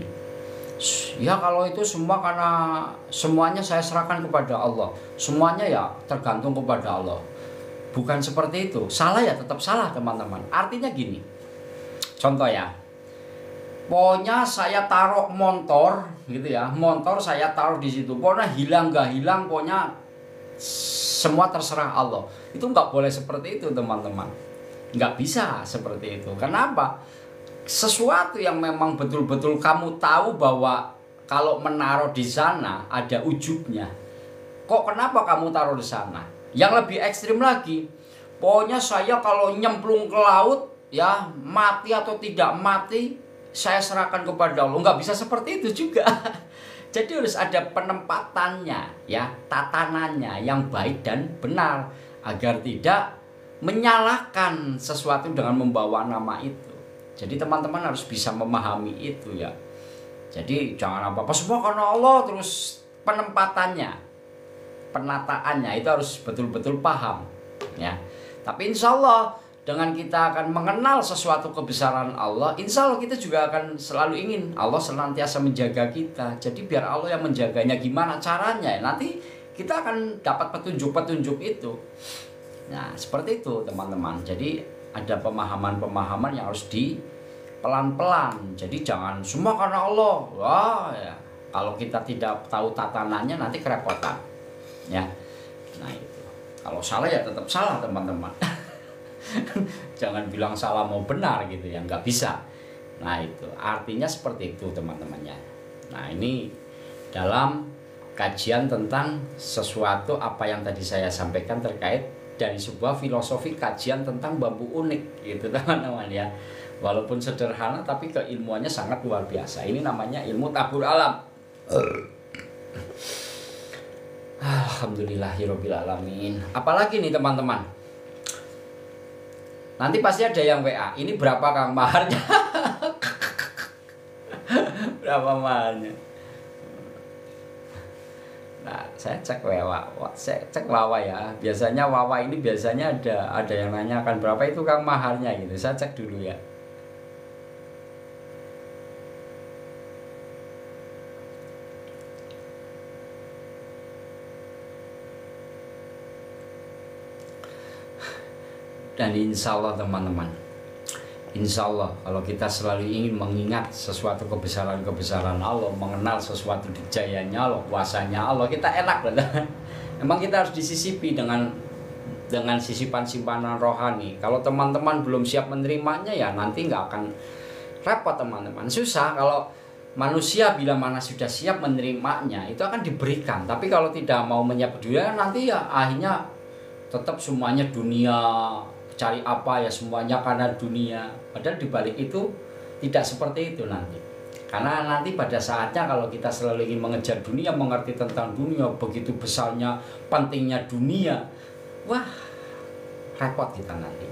ya, kalau itu semua karena semuanya saya serahkan kepada Allah, semuanya ya tergantung kepada Allah, bukan seperti itu. Salah ya tetap salah, teman-teman. Artinya gini, contoh ya, Pokoknya saya taruh motor gitu ya, motor saya taruh di situ. Pokoknya hilang gak hilang, pokoknya semua terserah Allah. Itu nggak boleh seperti itu teman-teman. Nggak bisa seperti itu. Kenapa? Sesuatu yang memang betul-betul kamu tahu bahwa kalau menaruh di sana ada ujubnya. Kok kenapa kamu taruh di sana? Yang lebih ekstrim lagi, pokoknya saya kalau nyemplung ke laut ya, mati atau tidak mati saya serahkan kepada Allah. Nggak bisa seperti itu juga. Jadi harus ada penempatannya ya, tatanannya yang baik dan benar agar tidak menyalahkan sesuatu dengan membawa nama itu. Jadi teman-teman harus bisa memahami itu ya. Jadi jangan apa-apa semua karena Allah, terus penempatannya, penataannya itu harus betul-betul paham ya. Tapi insya Allah dengan kita akan mengenal sesuatu kebesaran Allah, insya Allah kita juga akan selalu ingin Allah senantiasa menjaga kita. Jadi biar Allah yang menjaganya, gimana caranya? Nanti kita akan dapat petunjuk-petunjuk itu. Nah seperti itu teman-teman. Jadi ada pemahaman-pemahaman yang harus pelan-pelan. Jadi jangan semua karena Allah. Wah ya, kalau kita tidak tahu tatanannya nanti kerepotan. Ya, nah itu. Kalau salah ya tetap salah teman-teman. Jangan bilang salah mau benar gitu ya, nggak bisa. Nah itu artinya seperti itu teman-temannya. Nah ini dalam kajian tentang sesuatu apa yang tadi saya sampaikan terkait dari sebuah filosofi kajian tentang bambu unik gitu teman-teman ya. Walaupun sederhana tapi keilmuannya sangat luar biasa. Ini namanya ilmu tabur alam. Alhamdulillahirabbil alamin. Apalagi nih teman-teman, nanti pasti ada yang WA, ini berapa Kang maharnya? Berapa maharnya? Nah, saya cek Wawa ya. Biasanya Wawa ini biasanya ada yang nanya akan berapa itu Kang maharnya gitu. Saya cek dulu ya. Dan insya Allah teman-teman, insya Allah kalau kita selalu ingin mengingat sesuatu kebesaran-kebesaran Allah, mengenal sesuatu dijayanya Allah, kuasanya Allah, kita enak loh. Emang kita harus disisipi dengan sisipan simpanan rohani. Kalau teman-teman belum siap menerimanya ya nanti nggak akan repot teman-teman. Susah kalau manusia bila mana sudah siap menerimanya itu akan diberikan. Tapi kalau tidak mau menyapa nanti ya akhirnya tetap semuanya dunia. Cari apa ya semuanya karena dunia. Padahal dibalik itu tidak seperti itu nanti. Karena nanti pada saatnya kalau kita selalu ingin mengejar dunia, mengerti tentang dunia, begitu besarnya, pentingnya dunia, wah repot kita nanti.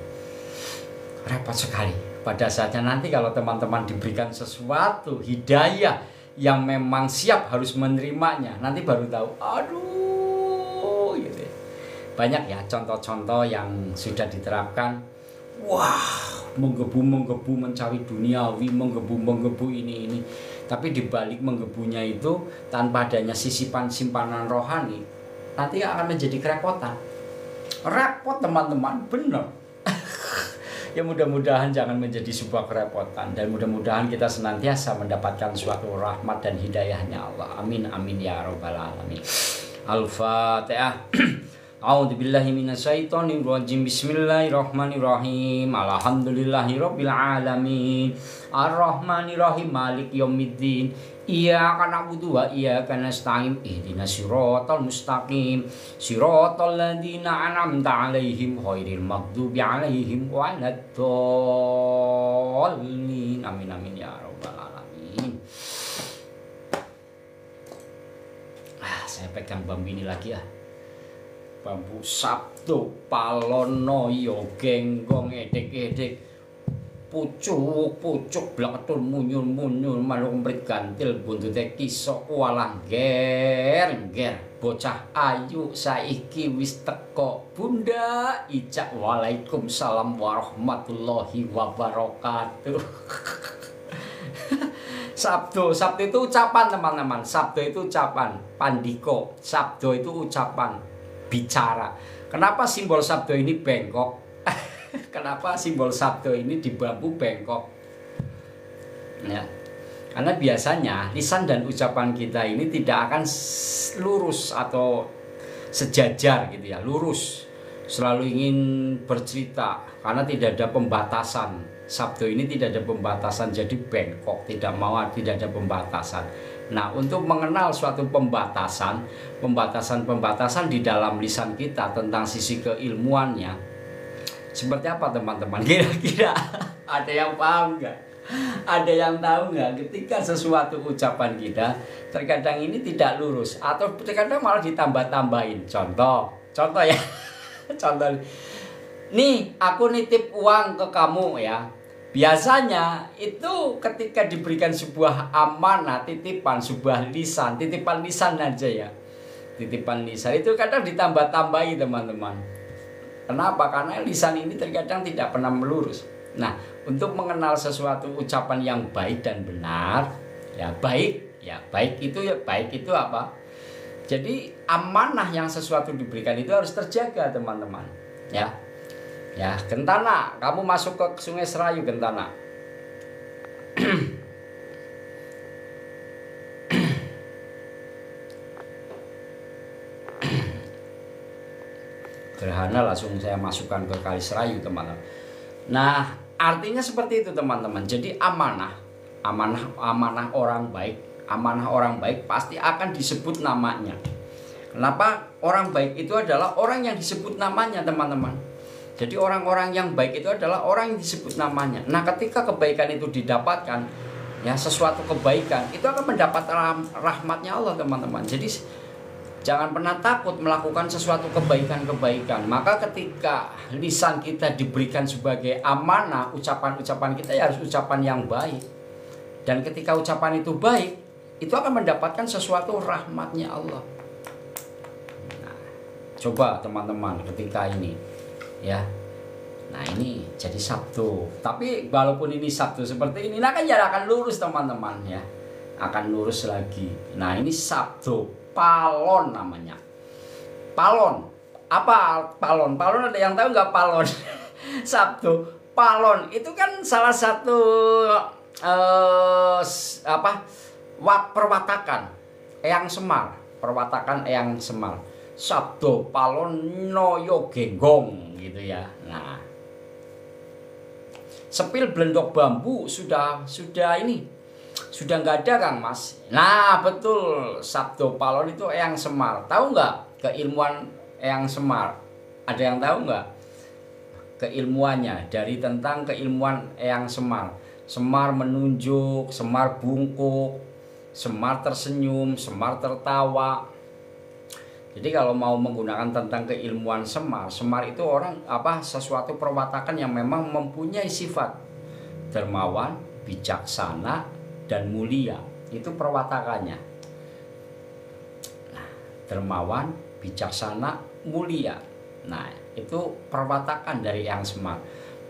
Repot sekali. Pada saatnya nanti kalau teman-teman diberikan sesuatu hidayah yang memang siap harus menerimanya, nanti baru tahu, aduh gitu. Banyak ya contoh-contoh yang sudah diterapkan. Wah, menggebu mencari duniawi, menggebu ini. Tapi dibalik menggebunya itu tanpa adanya sisipan simpanan rohani, nanti akan menjadi kerepotan. Repot teman-teman, bener. Ya mudah-mudahan jangan menjadi sebuah kerepotan, dan mudah-mudahan kita senantiasa mendapatkan suatu rahmat dan hidayahnya Allah. Amin amin ya rabbal alamin. Al-Fatihah. A'udzubillahi minasyaitonirrajim. Bismillahirrahmanirrahim. Alhamdulillahirabbil alamin. Arrahmanirrahim. Maliki yaumiddin. Iyyaka na'budu wa iyyaka nasta'in. Ihdinas siratal mustaqim. Siratal ladzina an'amta 'alaihim ghairil maghdubi 'alaihim waladdallin. Amin amin ya rabbal alamin. Saya pegang bambu ini lagi ya. Bambu sabdo palono yo genggong edek-edek pucuk blaketun munyun manuk mrit gantil buntute kisok walang ger bocah ayu saiki wis teko Bunda Icak. Waalaikumsalam warahmatullahi wabarakatuh. Sabdo itu ucapan teman-teman. Sabdo itu ucapan. Pandiko, sabdo itu ucapan, bicara. Kenapa simbol sabdo ini bengkok? Kenapa simbol sabdo ini di bambu bengkok? Ya, Karena biasanya lisan dan ucapan kita ini tidak akan lurus atau sejajar gitu ya, lurus. Selalu ingin bercerita karena tidak ada pembatasan. Sabdo ini tidak ada pembatasan, jadi bengkok, tidak ada pembatasan. Nah, untuk mengenal suatu pembatasan di dalam lisan kita tentang sisi keilmuannya, seperti apa teman-teman? Kira-kira ada yang paham nggak? Ada yang tahu nggak ketika sesuatu ucapan kita terkadang ini tidak lurus atau terkadang malah ditambah-tambahin? Contoh ya. Contoh. Nih, aku nitip uang ke kamu ya. Biasanya itu ketika diberikan sebuah amanah, titipan, sebuah lisan, titipan lisan aja ya. Titipan lisan itu kadang ditambah-tambahi teman-teman. Kenapa? Karena lisan ini terkadang tidak pernah melurus. Nah, untuk mengenal sesuatu ucapan yang baik dan benar, baik itu apa? Jadi amanah yang sesuatu diberikan itu harus terjaga teman-teman. Ya, Gentana, kamu masuk ke Sungai Serayu, Gentana. Gerhana langsung saya masukkan ke Kali Serayu teman-teman. Nah, artinya seperti itu teman-teman. Jadi amanah orang baik pasti akan disebut namanya. Kenapa? Orang baik itu adalah orang yang disebut namanya teman-teman. Jadi orang-orang yang baik itu adalah orang yang disebut namanya. Nah, ketika kebaikan itu didapatkan, ya sesuatu kebaikan itu akan mendapat rahmatnya Allah teman-teman. Jadi jangan pernah takut melakukan sesuatu kebaikan-kebaikan. Maka ketika lisan kita diberikan sebagai amanah, ucapan-ucapan kita ya harus ucapan yang baik. Dan ketika ucapan itu baik, itu akan mendapatkan sesuatu rahmatnya Allah. Nah, coba teman-teman ketika ini ya. Nah, ini jadi Sabtu. Tapi walaupun ini Sabtu seperti ini, nah kan ya akan lurus teman-teman ya. Akan lurus lagi. Nah, ini Sabtu Palon namanya. Palon. Apa palon? Palon ada yang tahu nggak palon? Sabtu Palon itu kan salah satu perwatakan Eyang Semar. Perwatakan Eyang Semar. Sabdo Palon Noyo Genggong gitu ya. Nah, sepil belendok bambu sudah nggak ada Kang Mas. Nah betul, Sabdo Palon itu Eyang Semar. Tahu nggak keilmuan Eyang Semar? Ada yang tahu nggak keilmuannya? Dari tentang keilmuan Eyang Semar. Semar menunjuk, Semar bungkuk, Semar tersenyum, Semar tertawa. Jadi kalau mau menggunakan tentang keilmuan Semar, Semar itu sesuatu perwatakan yang memang mempunyai sifat dermawan, bijaksana, dan mulia. Itu perwatakannya. Nah, dermawan, bijaksana, mulia. Nah, itu perwatakan dari Eyang Semar.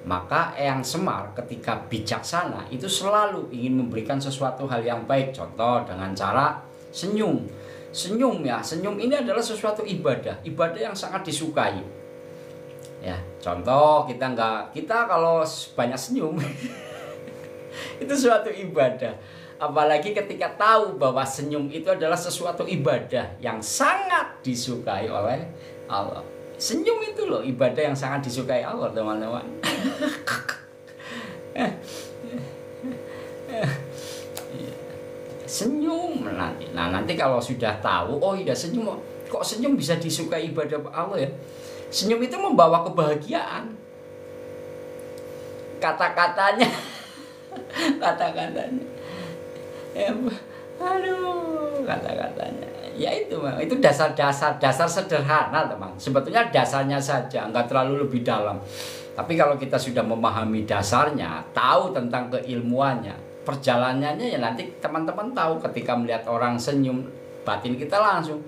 Maka Eyang Semar ketika bijaksana itu selalu ingin memberikan sesuatu hal yang baik. Contoh dengan cara senyum. Senyum ini adalah sesuatu ibadah yang sangat disukai. Ya, contoh kita kalau banyak senyum itu suatu ibadah. Apalagi ketika tahu bahwa senyum itu adalah sesuatu ibadah yang sangat disukai oleh Allah. Senyum itu loh ibadah yang sangat disukai Allah teman-teman. Senyum nanti. Nah, nanti kalau sudah tahu, oh iya senyum, kok senyum bisa disukai ibadah Allah ya? Senyum itu membawa kebahagiaan. Kata-katanya. Ya, aduh, kata-katanya. Ya itu dasar sederhana teman. Sebetulnya dasarnya saja, nggak terlalu lebih dalam. Tapi kalau kita sudah memahami dasarnya, tahu tentang keilmuannya, perjalanannya ya nanti teman-teman tahu ketika melihat orang senyum, batin kita langsung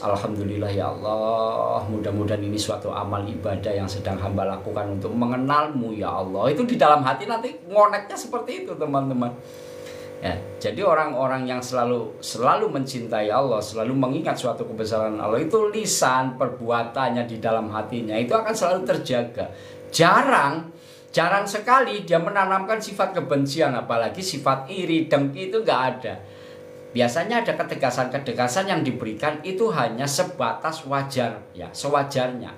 alhamdulillah ya Allah, mudah-mudahan ini suatu amal ibadah yang sedang hamba lakukan untuk mengenalmu ya Allah. Itu di dalam hati nanti ngoneknya seperti itu teman-teman. Ya, jadi orang-orang yang selalu mencintai Allah, selalu mengingat suatu kebesaran Allah, itu lisan perbuatannya di dalam hatinya itu akan selalu terjaga. Jarang Jarang sekali dia menanamkan sifat kebencian, apalagi sifat iri, dengki itu nggak ada. Biasanya ada ketegasan-ketegasan yang diberikan itu hanya sebatas wajar, ya, sewajarnya,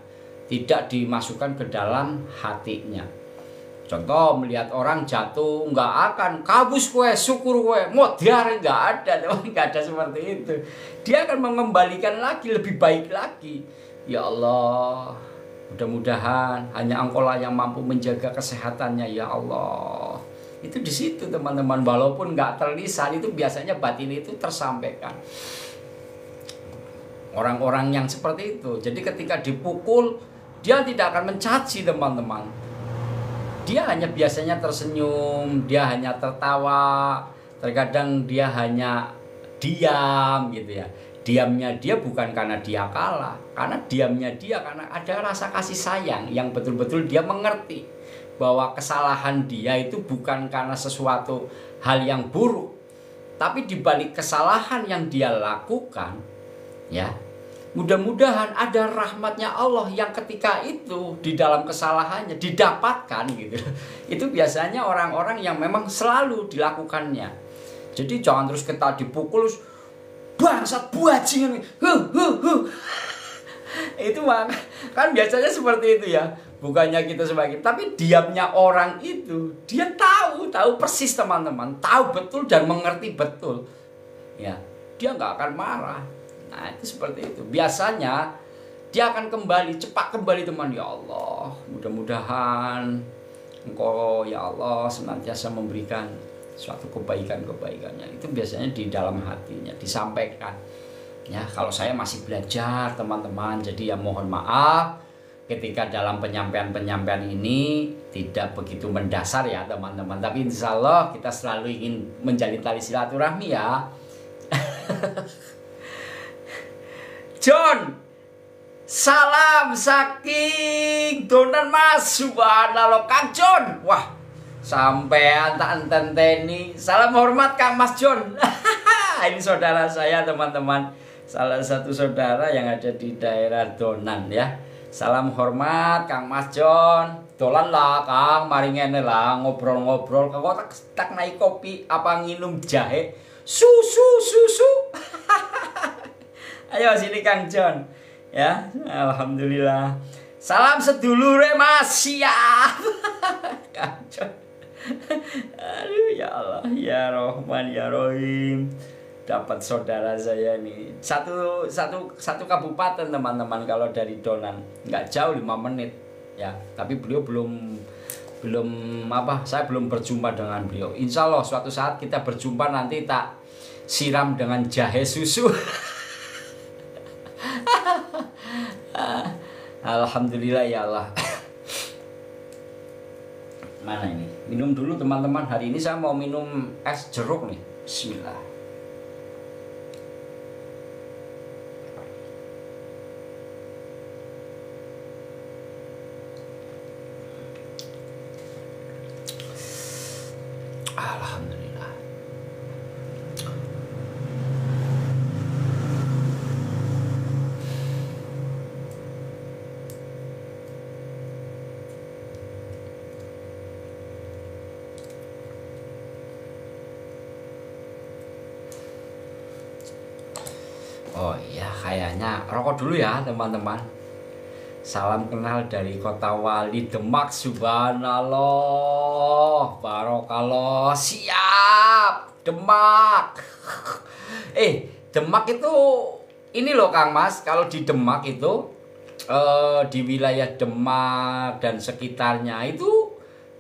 tidak dimasukkan ke dalam hatinya. Contoh, melihat orang jatuh, nggak akan kabus kue, syukur kue, modar, nggak ada, nggak ada seperti itu. Dia akan mengembalikan lagi, lebih baik lagi. Ya Allah, mudah-mudahan hanya Engkau lah yang mampu menjaga kesehatannya, ya Allah. Itu di situ teman-teman, walaupun nggak terlisan, itu biasanya batin itu tersampaikan. Orang-orang yang seperti itu, jadi ketika dipukul, dia tidak akan mencaci teman-teman. Dia hanya biasanya tersenyum, dia hanya tertawa, terkadang dia hanya diam gitu ya. Diamnya dia bukan karena dia kalah, karena diamnya dia karena ada rasa kasih sayang yang betul-betul dia mengerti bahwa kesalahan dia itu bukan karena sesuatu hal yang buruk, tapi dibalik kesalahan yang dia lakukan, ya, mudah-mudahan ada rahmatnya Allah yang ketika itu di dalam kesalahannya didapatkan gitu. Itu biasanya orang-orang yang memang selalu dilakukannya. Jadi jangan terus kita dipukul, bangsat bajingan, itu kan biasanya seperti itu ya. Bukannya kita sebagai, tapi diamnya orang itu, dia tahu persis teman-teman, tahu betul dan mengerti betul, ya, dia nggak akan marah. Nah itu seperti itu. Biasanya dia akan kembali, cepat kembali teman. Ya Allah, mudah-mudahan Engkau ya Allah senantiasa memberikan suatu kebaikan-kebaikannya. Itu biasanya di dalam hatinya disampaikan. Ya, kalau saya masih belajar teman-teman, jadi ya mohon maaf ketika dalam penyampaian-penyampaian ini tidak begitu mendasar ya teman-teman. Tapi insya Allah kita selalu ingin menjalin tali silaturahmi ya. John, salam saking Donan Mas, subhanallah Kang John. Wah, sampean tak enteni. Salam hormat Kang Mas John. Ini saudara saya teman-teman, salah satu saudara yang ada di daerah Donan ya. Salam hormat Kang Mas John. Dolan lah Kang, mari ngene lah ngobrol-ngobrol. Kok tak naik kopi apa nginum jahe? Susu. Ayo sini Kang John. Ya, alhamdulillah. Salam sedulure Mas, siap. Kang John. Aduh ya Allah, ya Rahman ya Rahim. Dapat saudara saya nih. Satu kabupaten teman-teman kalau dari Donan. Nggak jauh 5 menit ya. Tapi beliau belum saya belum berjumpa dengan beliau. Insya Allah suatu saat kita berjumpa, nanti tak siram dengan jahe susu. Alhamdulillah ya Allah. Mana ini? Minum dulu teman-teman. Hari ini saya mau minum es jeruk nih. Bismillah. Alhamdulillah. Oh iya, kayaknya rokok dulu ya teman-teman. Salam kenal dari Kota Wali Demak, subhanallah, barokallah, siap Demak. Demak itu ini loh Kang Mas, kalau di Demak itu di wilayah Demak dan sekitarnya itu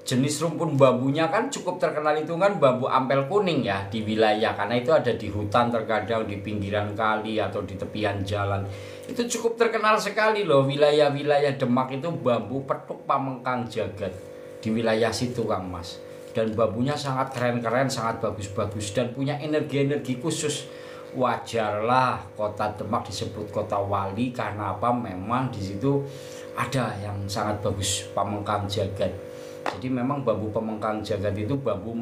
jenis rumpun bambunya kan cukup terkenal, itu kan bambu ampel kuning ya di wilayah, karena itu ada di hutan, terkadang di pinggiran kali atau di tepian jalan. Itu cukup terkenal sekali loh wilayah-wilayah Demak itu bambu petuk Pamengkang Jagat di wilayah situ Kang Mas. Dan bambunya sangat keren-keren, sangat bagus-bagus dan punya energi-energi khusus. Wajarlah kota Demak disebut kota wali karena apa? Memang di situ ada yang sangat bagus Pamengkang Jagat. Jadi memang bambu Pamengkang Jagat itu bambu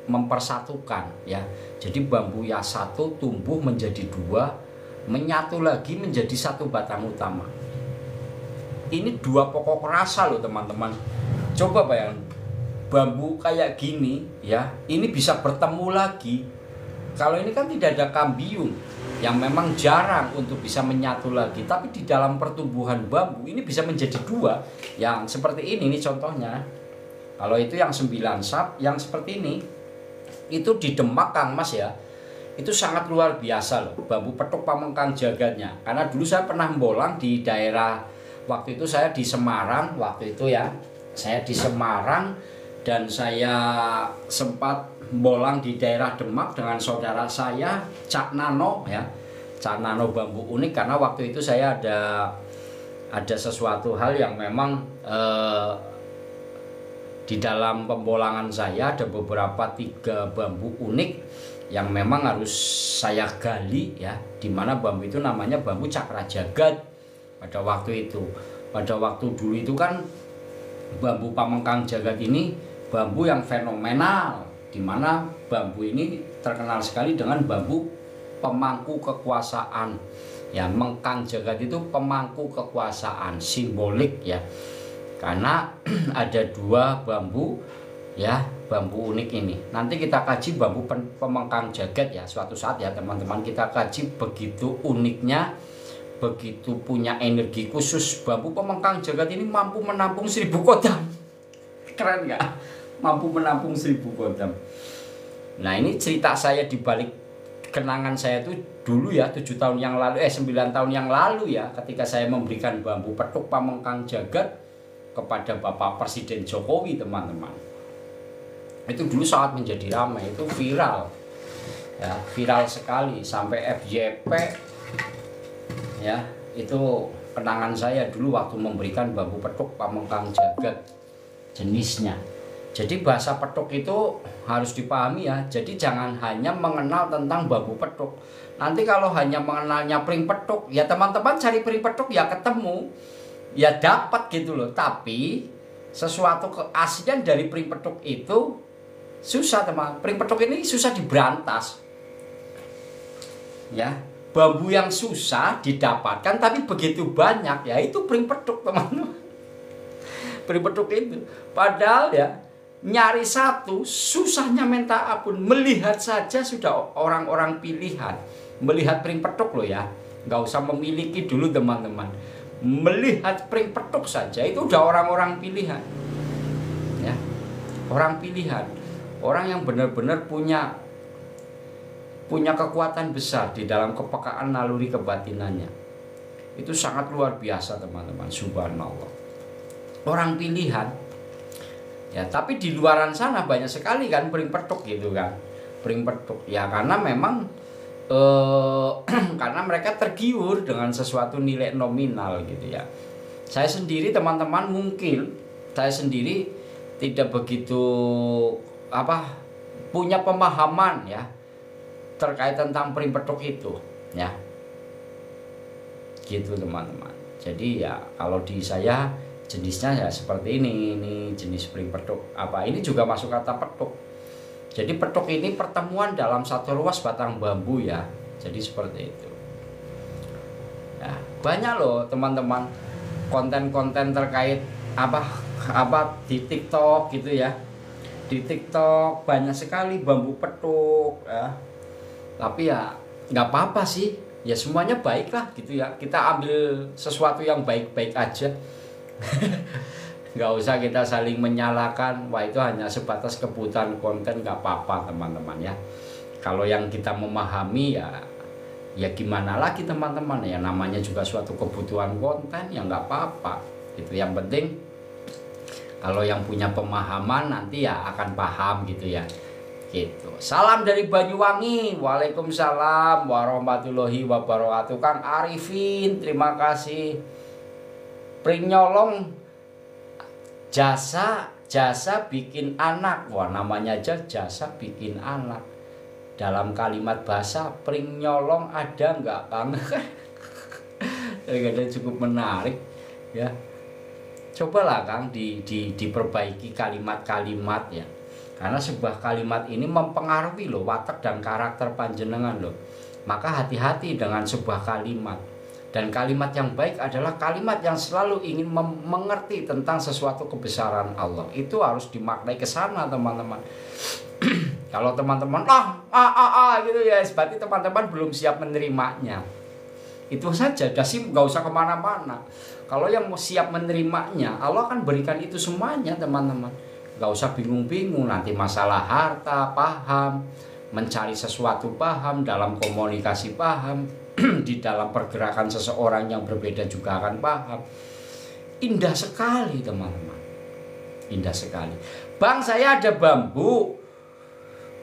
mempersatukan ya. Jadi bambu yang satu tumbuh menjadi 2, menyatu lagi menjadi satu batang utama. Ini 2 pokok rasa loh teman-teman. Coba bayangkan, bambu kayak gini ya, ini bisa bertemu lagi. Kalau ini kan tidak ada kambium, yang memang jarang untuk bisa menyatu lagi. Tapi di dalam pertumbuhan bambu ini bisa menjadi dua. Yang seperti ini nih contohnya. Kalau itu yang 9 sap, yang seperti ini itu di Demak Kang Mas ya. Itu sangat luar biasa loh, bambu petuk Pamengkang Jagatnya. Karena dulu saya pernah bolang di daerah, waktu itu saya di Semarang, waktu itu ya. Saya di Semarang dan saya sempat bolang di daerah Demak dengan saudara saya Cak Nano ya. Cak Nano Bambu Unik, karena waktu itu saya ada sesuatu hal yang memang di dalam pembolangan saya ada beberapa 3 bambu unik yang memang harus saya gali ya, dimana bambu itu namanya bambu Cakra Jagat pada waktu itu. Pada waktu dulu itu kan bambu Pamengkang Jagat ini bambu yang fenomenal, dimana bambu ini terkenal sekali dengan bambu pemangku kekuasaan ya. Mengkang Jagat itu pemangku kekuasaan, simbolik ya, karena ada 2 bambu ya, bambu unik ini. Nanti kita kaji bambu Pamengkang Jagat ya, suatu saat ya teman-teman, kita kaji begitu uniknya, begitu punya energi khusus. Bambu Pamengkang Jagat ini mampu menampung 1000 kodam. Keren nggak? Mampu menampung 1000 kodam. Nah, ini cerita saya di balik kenangan saya tuh dulu ya, 7 tahun yang lalu, 9 tahun yang lalu ya, ketika saya memberikan bambu petuk Pamengkang Jagat kepada Bapak Presiden Jokowi, teman-teman. Itu dulu sangat menjadi ramai, itu viral ya, viral sekali sampai FYP ya. Itu kenangan saya dulu waktu memberikan bambu petuk Pamengkang Jagat jenisnya. Jadi bahasa petuk itu harus dipahami ya. Jadi jangan hanya mengenal tentang bambu petuk. Nanti kalau hanya mengenalnya pring petuk, ya teman-teman cari pring petuk ya ketemu, ya dapat gitu loh. Tapi sesuatu keaslian dari pring petuk itu susah, teman. Pring petuk ini susah diberantas ya. Bambu yang susah didapatkan tapi begitu banyak, ya itu pring petuk, teman-teman. Pring petuk itu padahal ya nyari satu susahnya minta ampun. Melihat saja sudah orang-orang pilihan. Melihat pring petuk loh ya, nggak usah memiliki dulu, teman-teman. Melihat pring petuk saja itu udah orang-orang pilihan ya. Orang pilihan, orang yang benar-benar punya kekuatan besar di dalam kepekaan naluri kebatinannya. Itu sangat luar biasa, teman-teman. Subhanallah. Orang pilihan ya, tapi di luaran sana banyak sekali kan pring petuk gitu kan. Pring petuk ya, karena memang karena mereka tergiur dengan sesuatu nilai nominal gitu ya. Saya sendiri, teman-teman, mungkin saya sendiri tidak begitu punya pemahaman ya terkait tentang pring petuk itu ya, gitu teman-teman. Jadi ya kalau di saya jenisnya ya seperti ini jenis pring petuk. Ini juga masuk kata petuk. Jadi petuk ini pertemuan dalam satu ruas batang bambu ya. Jadi seperti itu ya. Banyak loh teman-teman konten-konten terkait di TikTok gitu ya. Di TikTok banyak sekali bambu petuk ya. Tapi ya nggak apa-apa sih, ya semuanya baik lah gitu ya. Kita ambil sesuatu yang baik-baik aja. Nggak usah kita saling menyalahkan. Wah, itu hanya sebatas kebutuhan konten, nggak apa-apa teman-teman ya. Kalau yang kita memahami ya gimana lagi teman-teman ya, namanya juga suatu kebutuhan konten ya, nggak apa-apa. Itu yang penting kalau yang punya pemahaman nanti ya akan paham gitu ya. Gitu. Salam dari Banyuwangi. Waalaikumsalam warahmatullahi wabarakatuh. Kang Arifin, terima kasih. Pring nyolong jasa bikin anak. Wah, namanya aja jasa bikin anak. Dalam kalimat bahasa pring nyolong ada nggak, Kang? Kadang cukup menarik ya. Cobalah Kang diperbaiki kalimat-kalimat ya. Karena sebuah kalimat ini mempengaruhi loh watak dan karakter panjenengan loh. Maka hati-hati dengan sebuah kalimat. Dan kalimat yang baik adalah kalimat yang selalu ingin mengerti tentang sesuatu kebesaran Allah. Itu harus dimaknai ke sana, teman-teman. Kalau teman-teman gitu ya, berarti teman-teman belum siap menerimanya. Itu saja, udah sih, nggak usah kemana-mana. Kalau yang mau siap menerimanya, Allah akan berikan itu semuanya, teman-teman. Nggak usah bingung-bingung nanti masalah harta, paham, mencari sesuatu paham, dalam komunikasi paham, di dalam pergerakan seseorang yang berbeda juga akan paham. Indah sekali, teman-teman. Indah sekali. Bang, saya ada bambu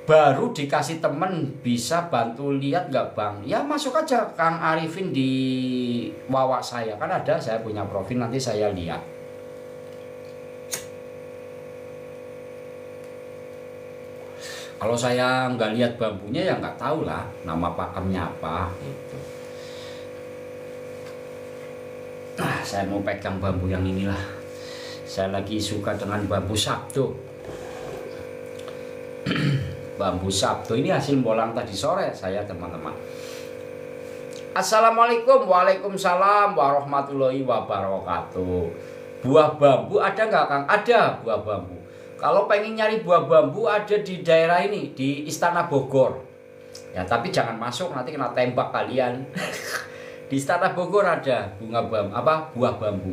baru dikasih temen, bisa bantu lihat nggak bang? Ya masuk aja Kang Arifin di Wawa saya, kan ada, saya punya profil, nanti saya lihat. Kalau saya nggak lihat bambunya ya nggak tahu lah nama pakemnya apa gitu. Nah, saya mau pegang bambu yang inilah. Saya lagi suka dengan bambu sabdo. Bambu sabdo ini hasil bolang tadi sore saya, teman-teman. Assalamualaikum. Waalaikumsalam warahmatullahi wabarakatuh. Buah bambu ada nggak Kang? Ada buah bambu. Kalau pengen nyari buah bambu ada di daerah ini, di Istana Bogor. Ya tapi jangan masuk, nanti kena tembak kalian. Di Istana Bogor ada buah bambu.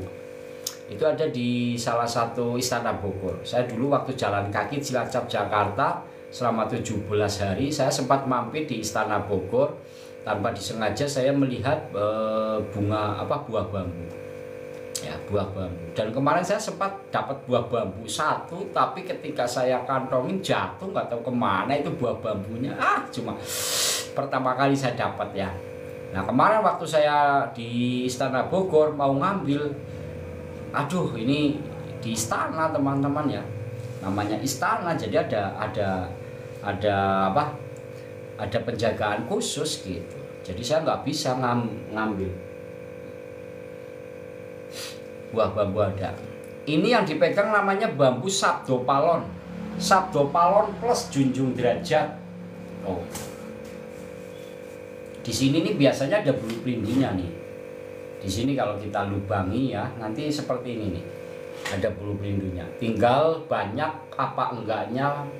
Itu ada di salah satu Istana Bogor. Saya dulu waktu jalan kaki Cilacap Jakarta selama 17 hari, saya sempat mampir di Istana Bogor. Tanpa disengaja saya melihat buah bambu. Ya, buah bambu. Dan kemarin saya sempat dapat buah bambu satu, tapi ketika saya kantongin jatuh, nggak tahu kemana itu buah bambunya. Cuma pertama kali saya dapat ya. Nah kemarin waktu saya di Istana Bogor mau ngambil, aduh ini di istana, teman-teman ya, namanya istana, jadi ada penjagaan khusus gitu. Jadi saya nggak bisa ngambil. Buah bambu ada. Ini yang dipegang namanya bambu sabdo palon. Sabdo palon plus junjung derajat. Oh. Di sini nih biasanya ada bulu-pelindinya nih. Di sini kalau kita lubangi ya, nanti seperti ini nih. Ada bulu-pelindinya. Tinggal banyak apa enggaknya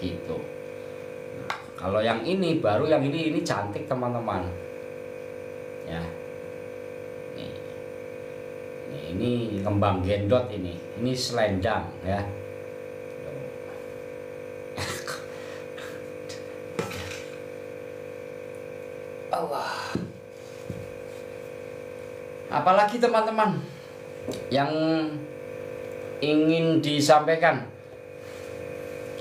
gitu. Nah, kalau yang ini baru, yang ini cantik, teman-teman. Ya. Ini kembang gendot, ini selendang ya. Allah. Apalagi teman-teman yang ingin disampaikan?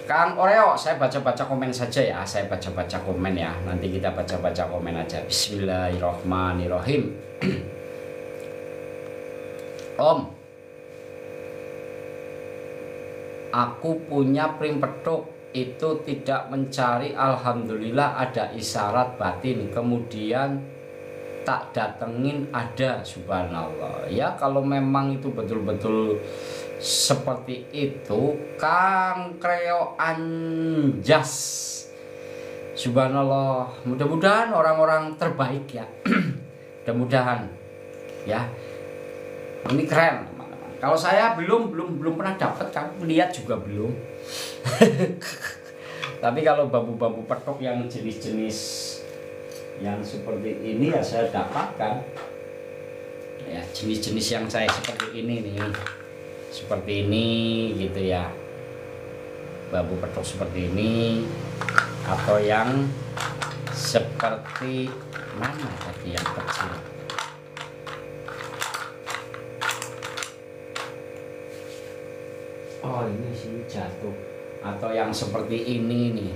Kang Oreo, saya baca-baca komen saja ya. Saya baca-baca komen ya. Nanti kita baca-baca komen aja. Bismillahirrahmanirrahim. Om, aku punya pring petuk itu tidak mencari, alhamdulillah ada isyarat batin, kemudian tak datengin ada, subhanallah. Ya kalau memang itu betul-betul seperti itu, Kang Kreo Anjas, subhanallah. Mudah-mudahan orang-orang terbaik ya. Mudah-mudahan ya. Ini keren, teman-teman. Kalau saya belum pernah dapat, kamu lihat juga belum. Tapi kalau bambu-bambu petok yang jenis-jenis yang seperti ini ya saya dapatkan. Ya, jenis-jenis yang saya seperti ini nih. Seperti ini gitu ya. Bambu petok seperti ini atau yang seperti mana tadi yang kecil. Oh ini sih jatuh. Atau yang seperti ini nih.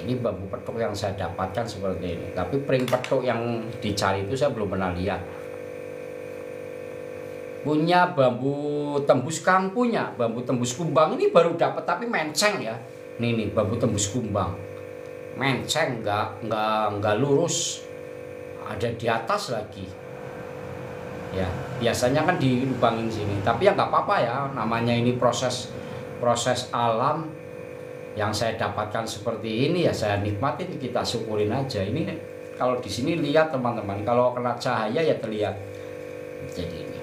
Ini bambu petuk yang saya dapatkan seperti ini. Tapi pring petuk yang dicari itu saya belum pernah lihat. Punya bambu tembus Kang, punya bambu tembus kumbang. Ini baru dapat tapi menceng ya. Nih bambu tembus kumbang. Menceng, nggak lurus. Ada di atas lagi. Ya, biasanya kan dilubangin sini, tapi ya nggak apa-apa ya, namanya ini proses alam yang saya dapatkan seperti ini ya saya nikmatin, kita syukurin aja. Ini Kalau di sini lihat teman-teman, kalau kena cahaya ya terlihat. Jadi ini.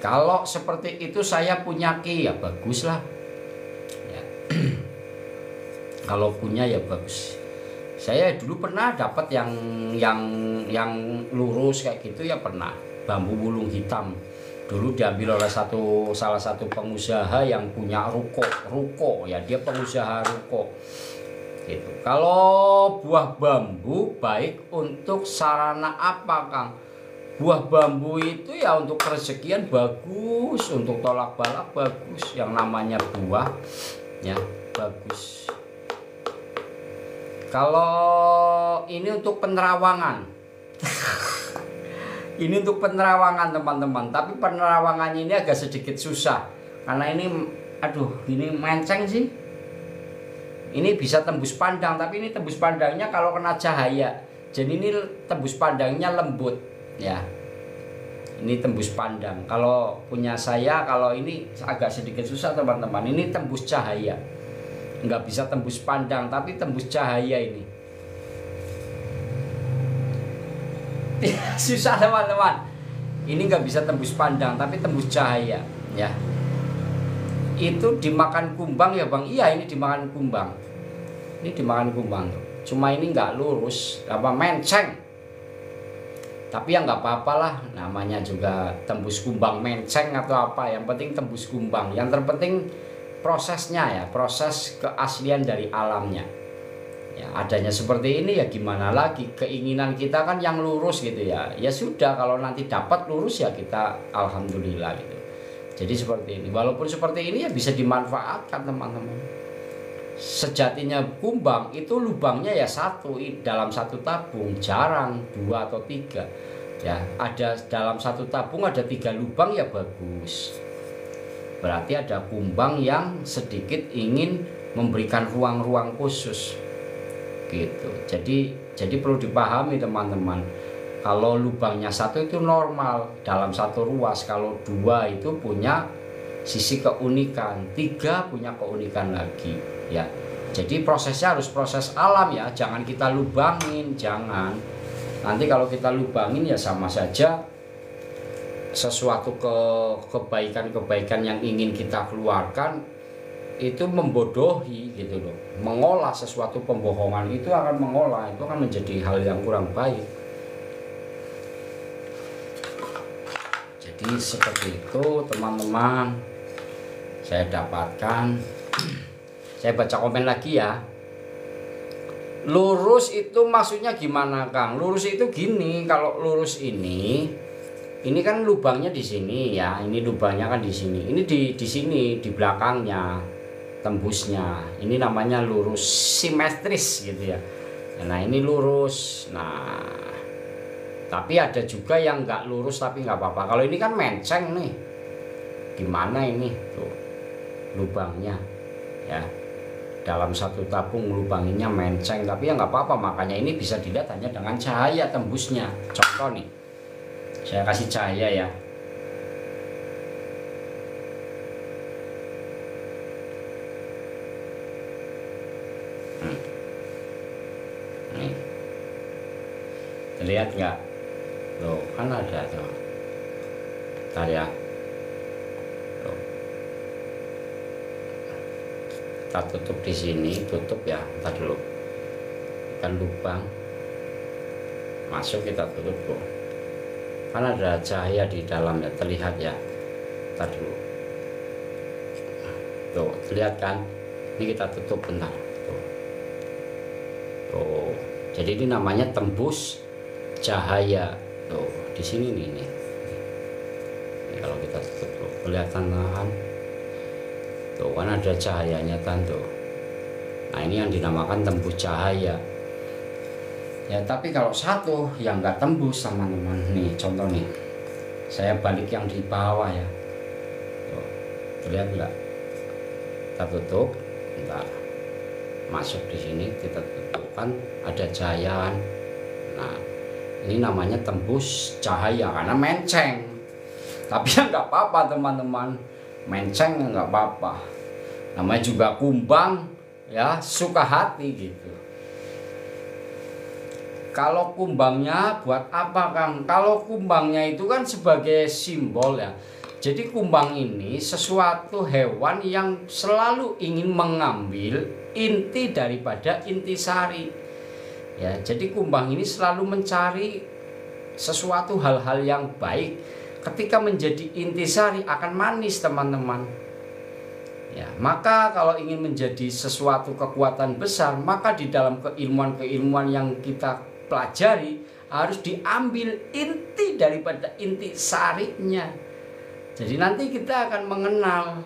Kalau seperti itu saya punya ki ya baguslah. Ya. Kalau punya ya bagus. Saya dulu pernah dapat yang lurus kayak gitu ya pernah. Bambu wulung hitam. Dulu diambil oleh salah satu pengusaha yang punya ruko ya, dia pengusaha ruko. Gitu. Kalau buah bambu baik untuk sarana apa, Kang? Buah bambu itu ya untuk rezekian bagus, untuk tolak balak bagus, yang namanya buah ya bagus. Kalau ini untuk penerawangan ini untuk penerawangan teman-teman, tapi penerawangannya ini agak sedikit susah karena ini ini menceng sih. Ini bisa tembus pandang, tapi ini tembus pandangnya kalau kena cahaya. Jadi ini tembus pandangnya lembut ya. Ini tembus pandang. Kalau punya saya, kalau ini agak sedikit susah teman-teman. Ini tembus cahaya, nggak bisa tembus pandang, tapi tembus cahaya ini. Susah teman-teman. Ini nggak bisa tembus pandang, tapi tembus cahaya ya. Itu dimakan kumbang ya Bang. Iya, ini dimakan kumbang. Ini dimakan kumbang. Cuma ini nggak lurus, menceng. Tapi ya nggak apa-apa lah, namanya juga tembus kumbang menceng atau apa, yang penting tembus kumbang. Yang terpenting prosesnya ya, proses keaslian dari alamnya. Ya, adanya seperti ini ya gimana lagi, keinginan kita kan yang lurus gitu ya. Ya sudah, kalau nanti dapat lurus ya kita alhamdulillah gitu. Jadi seperti ini, walaupun seperti ini ya bisa dimanfaatkan teman-teman. Sejatinya kumbang itu lubangnya ya satu dalam satu tabung, jarang 2 atau 3 ya. Ada dalam satu tabung ada 3 lubang ya bagus, berarti ada kumbang yang sedikit ingin memberikan ruang-ruang khusus gitu. Jadi perlu dipahami teman-teman, kalau lubangnya satu itu normal dalam satu ruas, kalau 2 itu punya sisi keunikan, 3 punya keunikan lagi ya. Jadi prosesnya harus proses alam ya, jangan kita lubangin, jangan. Nanti kalau kita lubangin ya sama saja sesuatu kebaikan-kebaikan yang ingin kita keluarkan itu membodohi gitu loh. Mengolah sesuatu pembohongan itu akan mengolah, itu akan menjadi hal yang kurang baik. Jadi seperti itu teman-teman, saya dapatkan. Saya baca komen lagi ya. Lurus itu maksudnya gimana, Kang? Lurus itu gini, kalau lurus ini kan lubangnya di sini ya. Ini lubangnya kan di sini. Ini di sini di belakangnya tembusnya. Ini namanya lurus simetris gitu ya. Nah, ini lurus. Nah, tapi ada juga yang nggak lurus tapi nggak apa-apa. Kalau ini kan menceng nih. Gimana ini? Tuh. Lubangnya ya. Dalam satu tabung lubanginnya menceng, tapi ya nggak apa-apa, makanya ini bisa dilihat hanya dengan cahaya tembusnya. Contoh nih, saya kasih cahaya ya. Nih, terlihat nggak? Loh, kan ada tuh. Bentar ya. Kita tutup di sini, tutup ya, entar dulu. Kan lubang masuk, kita tutup tuh. Kan ada cahaya di dalam ya, terlihat ya. Entar dulu. Tuh, terlihat kan? Ini kita tutup bentar. Tuh. Tuh. Jadi ini namanya tembus cahaya. Tuh, di sini nih. Ini kalau kita tutup tuh, kelihatan kan? Tuh kan ada cahayanya kan tuh. Nah, ini yang dinamakan tembus cahaya ya. Tapi kalau satu yang nggak tembus teman-teman, nih contoh nih, saya balik yang di bawah ya. Tuh, terlihat nggak? Kita tutup, bentar. Masuk di sini, kita tutup, kan ada cahaya. Nah, ini namanya tembus cahaya karena menceng. Tapi ya nggak apa-apa teman-teman, menceng nggak apa-apa, namanya juga kumbang ya, suka hati gitu. Kalau kumbangnya buat apa, Kang? Kalau kumbangnya itu kan sebagai simbol ya. Jadi kumbang ini sesuatu hewan yang selalu ingin mengambil inti daripada intisari. Ya, jadi kumbang ini selalu mencari sesuatu hal-hal yang baik. Ketika menjadi intisari akan manis, teman-teman. Ya, maka kalau ingin menjadi sesuatu kekuatan besar, maka di dalam keilmuan-keilmuan yang kita pelajari harus diambil inti daripada inti sarinya. Jadi nanti kita akan mengenal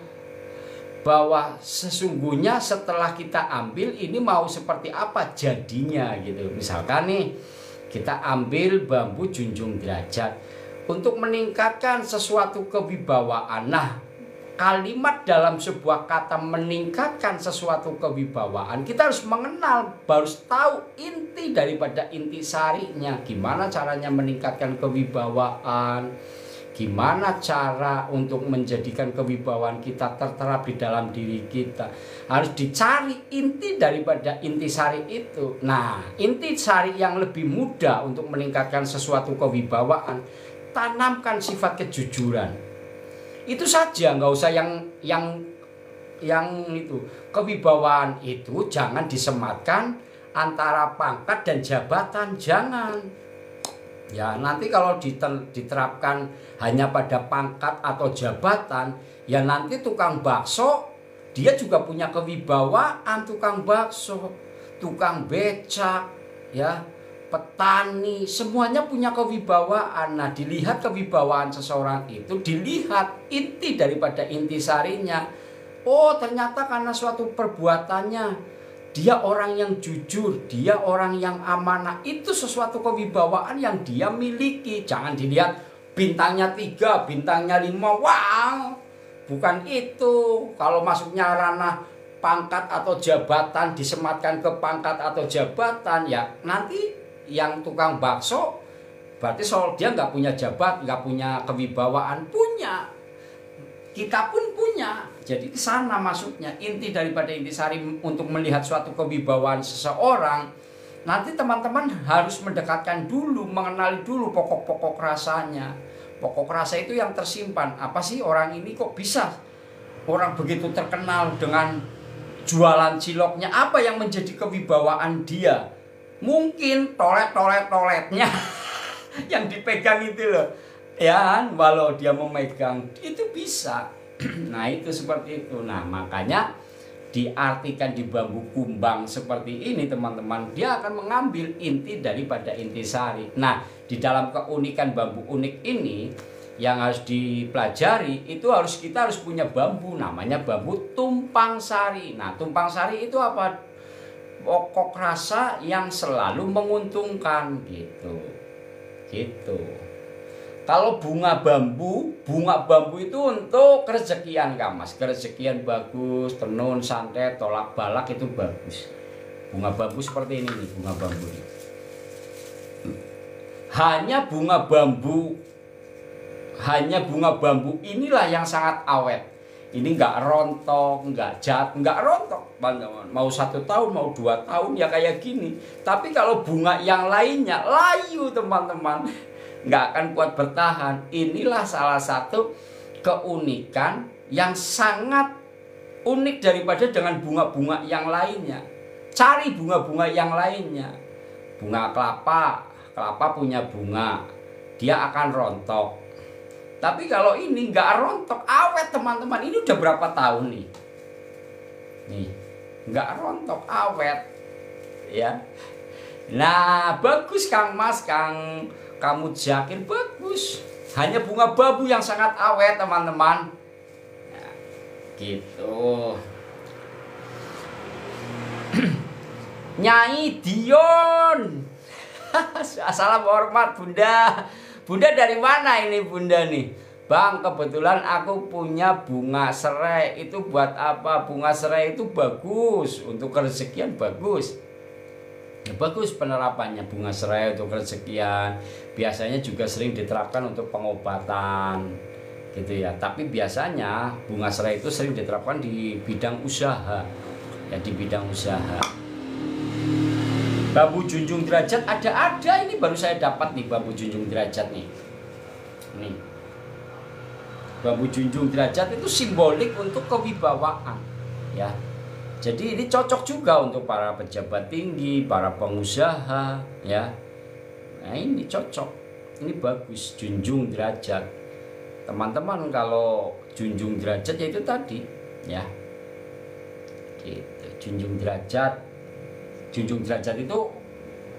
bahwa sesungguhnya setelah kita ambil ini mau seperti apa jadinya gitu. Misalkan nih kita ambil bambu junjung derajat untuk meningkatkan sesuatu kewibawaan. Nah, kalimat dalam sebuah kata meningkatkan sesuatu kewibawaan, kita harus mengenal, harus tahu inti daripada inti sarinya. Gimana caranya meningkatkan kewibawaan, gimana cara untuk menjadikan kewibawaan kita terterap di dalam diri kita. Harus dicari inti daripada inti sari itu. Nah, inti sari yang lebih mudah untuk meningkatkan sesuatu kewibawaan, tanamkan sifat kejujuran. Itu saja, nggak usah yang itu. Kewibawaan itu jangan disematkan antara pangkat dan jabatan, jangan. Ya, nanti kalau diterapkan hanya pada pangkat atau jabatan, ya nanti tukang bakso dia juga punya kewibawaan, tukang bakso, tukang becak, ya, petani, semuanya punya kewibawaan. Nah, dilihat kewibawaan seseorang itu, dilihat inti daripada inti sarinya. Oh, ternyata karena suatu perbuatannya, dia orang yang jujur, dia orang yang amanah. Itu sesuatu kewibawaan yang dia miliki. Jangan dilihat bintangnya 3, bintangnya 5. Wow, bukan itu. Kalau masuknya ranah pangkat atau jabatan, disematkan ke pangkat atau jabatan, ya nanti yang tukang bakso berarti soal dia nggak punya jabat, nggak punya kewibawaan. Punya, kita pun punya. Jadi ke sana masuknya inti daripada intisari untuk melihat suatu kewibawaan seseorang. Nanti teman-teman harus mendekatkan dulu, mengenali dulu pokok-pokok rasanya. Pokok rasa itu yang tersimpan. Apa sih orang ini kok bisa orang begitu terkenal dengan jualan ciloknya? Apa yang menjadi kewibawaan dia? Mungkin tolet-toletnya yang dipegang itu loh, ya, walau dia memegang itu bisa. Nah, itu seperti itu. Nah, makanya diartikan di bambu kumbang seperti ini, teman-teman, dia akan mengambil inti daripada intisari. Nah, di dalam keunikan bambu unik ini yang harus dipelajari, itu kita harus punya bambu, namanya bambu tumpang sari. Nah, tumpang sari itu apa? Pokok rasa yang selalu menguntungkan gitu. Kalau bunga bambu itu untuk kerezekian, Kak Mas. Kerezekian bagus, tenun, santet, tolak balak itu bagus. Bunga bambu seperti ini nih, bunga bambu ini. Hanya bunga bambu inilah yang sangat awet. Ini nggak rontok, nggak rontok, teman-teman. Mau 1 tahun, mau 2 tahun ya kayak gini. Tapi kalau bunga yang lainnya layu, teman-teman, nggak akan kuat bertahan. Inilah salah satu keunikan yang sangat unik daripada dengan bunga-bunga yang lainnya. Cari bunga-bunga yang lainnya. Bunga kelapa punya bunga, dia akan rontok. Tapi kalau ini nggak rontok, awet, teman-teman. Ini udah berapa tahun nih? Nih, nggak rontok, awet, ya. Nah, bagus Kang Mas, kamu Zakir, bagus. Hanya bunga bambu yang sangat awet, teman-teman. Nah, gitu. Nyai Dion. Salam hormat, Bunda. Bunda dari mana ini, Bunda nih? Bang, kebetulan aku punya bunga serai. Itu buat apa? Bunga serai itu bagus untuk kerezekian, bagus. Ya, bagus penerapannya bunga serai untuk kerezekian. Biasanya juga sering diterapkan untuk pengobatan, gitu ya. Tapi biasanya bunga serai itu sering diterapkan di bidang usaha. ya di bidang usaha. Bambu junjung derajat ada ini baru saya dapat nih, bambu junjung derajat nih. Nih. Bambu junjung derajat itu simbolik untuk kewibawaan, ya. Jadi ini cocok juga untuk para pejabat tinggi, para pengusaha, ya. Nah, ini cocok. Ini bagus, junjung derajat. Teman-teman kalau junjung derajat ya itu tadi, ya. Gitu, junjung derajat. Junjung derajat itu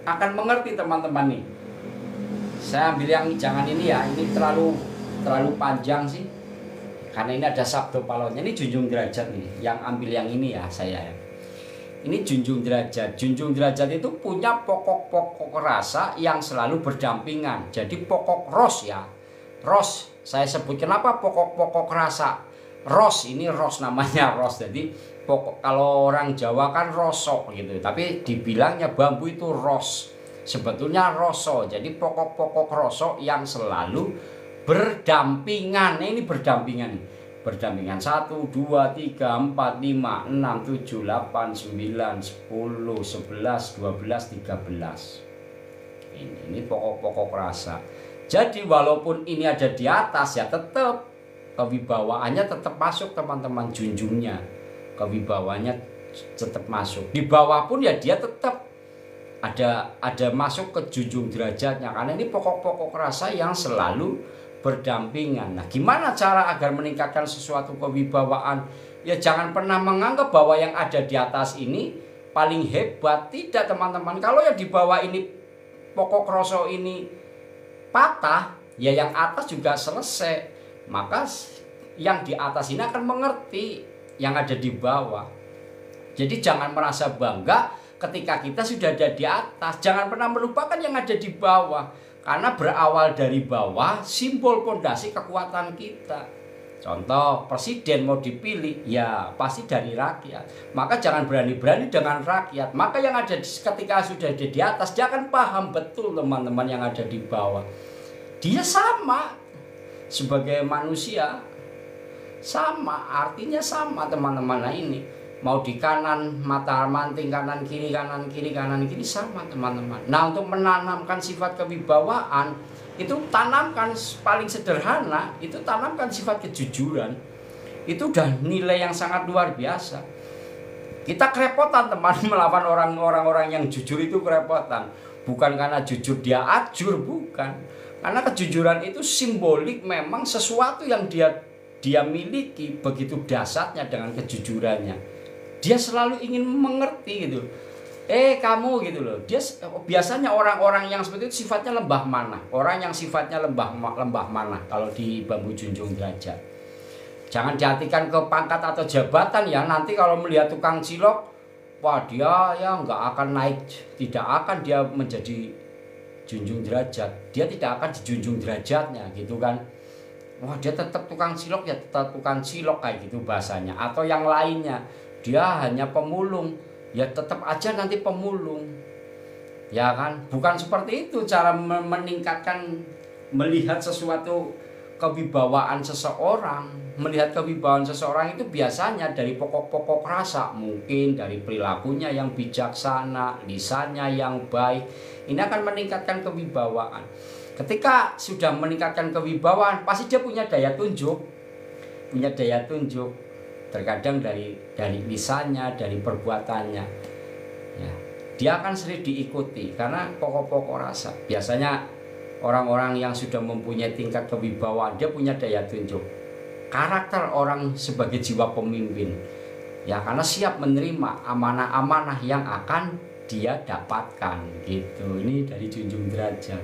akan mengerti teman-teman nih. Saya ambil yang jangan ini ya, ini terlalu panjang sih. Karena ini ada sabdo palonnya. Ini junjung derajat nih. Yang ambil yang ini ya saya. Ini junjung derajat. Junjung derajat itu punya pokok-pokok rasa yang selalu berdampingan. Jadi pokok ros ya. Ros. Saya sebut kenapa pokok-pokok rasa. Ros, ini ros namanya ros. Jadi pokok, kalau orang Jawa kan rosok gitu. Tapi dibilangnya bambu itu ros. Sebetulnya roso. Jadi pokok-pokok rosok yang selalu berdampingan. Nah, ini berdampingan nih. Berdampingan 1, 2, 3, 4, 5, 6, 7, 8, 9, 10, 11, 12, 13. Ini pokok-pokok rasa. Jadi walaupun ini ada di atas ya tetap kewibawaannya tetap masuk teman-teman, junjungnya. Kewibawaannya tetap masuk. Di bawah pun ya dia tetap ada masuk ke junjung derajatnya, karena ini pokok-pokok rasa yang selalu berdampingan. Nah, gimana cara agar meningkatkan sesuatu kewibawaan? Ya jangan pernah menganggap bahwa yang ada di atas ini paling hebat. Tidak teman-teman. Kalau yang di bawah ini pokok rasa ini patah, ya yang atas juga selesai. Maka yang di atas ini akan mengerti yang ada di bawah. Jadi jangan merasa bangga ketika kita sudah ada di atas. Jangan pernah melupakan yang ada di bawah. Karena berawal dari bawah, simbol pondasi kekuatan kita. Contoh, presiden mau dipilih, ya pasti dari rakyat. Maka jangan berani-berani dengan rakyat. Maka yang ada ketika sudah ada di atas, dia akan paham betul teman-teman yang ada di bawah. Dia sama sebagai manusia. Sama, artinya sama teman-teman. Nah ini, mau di kanan, mata manting kanan kiri sama teman-teman. Nah, untuk menanamkan sifat kewibawaan itu tanamkan paling sederhana, itu tanamkan sifat kejujuran. Itu udah nilai yang sangat luar biasa. Kita kerepotan teman melawan orang-orang yang jujur itu kerepotan. Bukan karena jujur dia ajur, bukan. Karena kejujuran itu simbolik memang sesuatu yang dia miliki begitu dasarnya dengan kejujurannya. Dia selalu ingin mengerti gitu. Kamu gitu loh. Dia biasanya orang-orang yang seperti itu sifatnya lembah mana. Orang yang sifatnya lembah mana kalau di bambu junjung derajat. Jangan diartikan ke pangkat atau jabatan ya. Nanti kalau melihat tukang cilok, wah dia ya nggak akan naik, tidak akan dia menjadi junjung derajat. Dia tidak akan dijunjung derajatnya gitu kan. Wah dia tetap tukang cilok ya tetap tukang cilok kayak gitu bahasanya. Atau yang lainnya. Dia hanya pemulung, ya tetap aja nanti pemulung. Ya kan? Bukan seperti itu cara meningkatkan, melihat sesuatu kewibawaan seseorang. Melihat kewibawaan seseorang itu biasanya dari pokok-pokok rasa. Mungkin dari perilakunya yang bijaksana, lisannya yang baik. Ini akan meningkatkan kewibawaan. Ketika sudah meningkatkan kewibawaan, pasti dia punya daya tunjuk. Punya daya tunjuk. Terkadang dari lisannya, dari perbuatannya, ya, dia akan sering diikuti karena pokok-pokok rasa. Biasanya orang-orang yang sudah mempunyai tingkat kewibawaan, dia punya daya tunjuk. Karakter orang sebagai jiwa pemimpin, ya karena siap menerima amanah-amanah yang akan dia dapatkan. Gitu. Ini dari junjung derajat.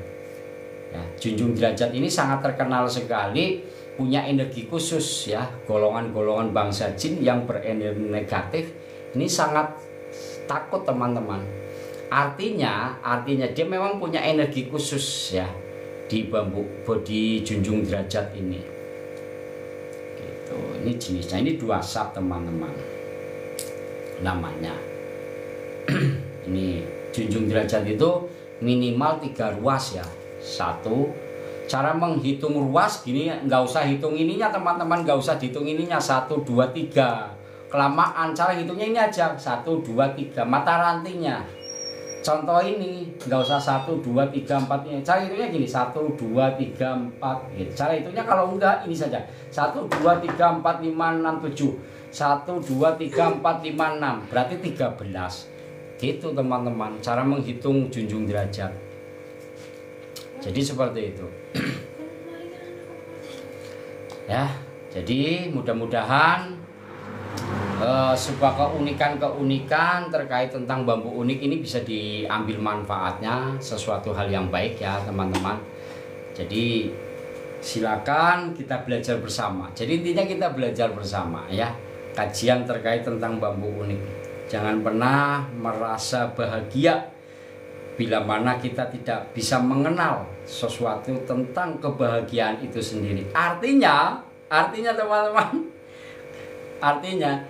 Ya, junjung derajat ini sangat terkenal sekali. Punya energi khusus ya, golongan-golongan bangsa jin yang berenergi negatif ini sangat takut teman-teman. Artinya dia memang punya energi khusus ya di di junjung derajat ini. Gitu. Ini jenisnya, ini 2 sab teman-teman. Namanya. Ini junjung derajat itu minimal 3 ruas ya. 1. Cara menghitung ruas gini, nggak usah hitung ininya teman-teman, nggak usah dihitung ininya 1, 2, 3. kelamaan. Cara hitungnya ini aja, 1, 2, 3 mata rantingnya. Contoh ini nggak usah 1, 2, 3, 4 ini. Cara hitungnya gini, 1, 2, 3, 4 gitu. Cara hitungnya kalau enggak ini saja, 1, 2, 3, 4, 5, 6, 7. 1, 2, 3, 4, 5, 6 berarti 13 gitu teman-teman, cara menghitung junjung derajat. Jadi seperti itu. Ya, jadi mudah-mudahan sebuah keunikan terkait tentang bambu unik ini bisa diambil manfaatnya, sesuatu hal yang baik ya teman-teman. Jadi silakan kita belajar bersama. Jadi intinya kita belajar bersama ya, kajian terkait tentang bambu unik. Jangan pernah merasa bahagia bila mana kita tidak bisa mengenal sesuatu tentang kebahagiaan itu sendiri. Artinya teman-teman, artinya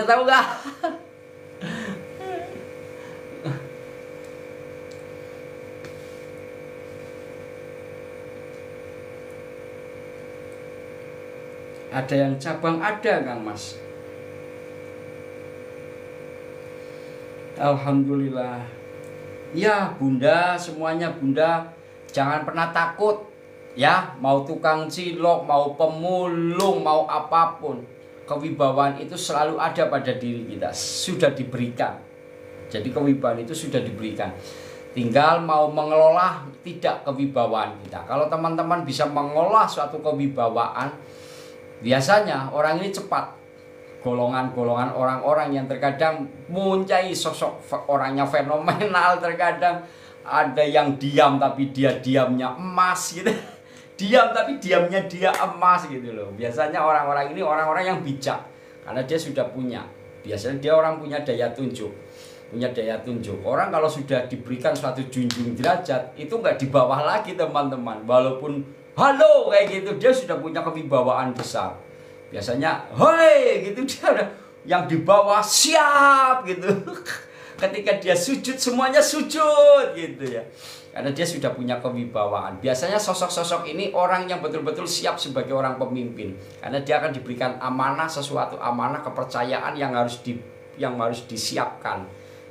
tahu nggak? Ada yang cabang ada Kang Mas. Alhamdulillah. Ya Bunda, semuanya Bunda, jangan pernah takut ya, mau tukang cilok, mau pemulung, mau apapun, kewibawaan itu selalu ada pada diri kita, sudah diberikan. Jadi kewibawaan itu sudah diberikan, tinggal mau mengelola tidak kewibawaan kita. Kalau teman-teman bisa mengolah suatu kewibawaan, biasanya orang ini cepat. Golongan-golongan orang-orang yang terkadang muncai sosok orangnya fenomenal, terkadang ada yang diam tapi dia diamnya emas gitu. Diam tapi diamnya dia emas gitu loh. Biasanya orang-orang ini orang-orang yang bijak karena dia sudah punya. Biasanya dia orang punya daya tunjuk. Orang kalau sudah diberikan suatu junjung derajat itu nggak di bawah lagi teman-teman. Walaupun halo kayak gitu, dia sudah punya kewibawaan besar. Biasanya hoi gitu, dia udah yang di bawah siap gitu. Ketika dia sujud semuanya sujud gitu ya, karena dia sudah punya kewibawaan. Biasanya sosok-sosok ini orang yang betul-betul siap sebagai orang pemimpin, karena dia akan diberikan amanah, sesuatu amanah kepercayaan yang harus disiapkan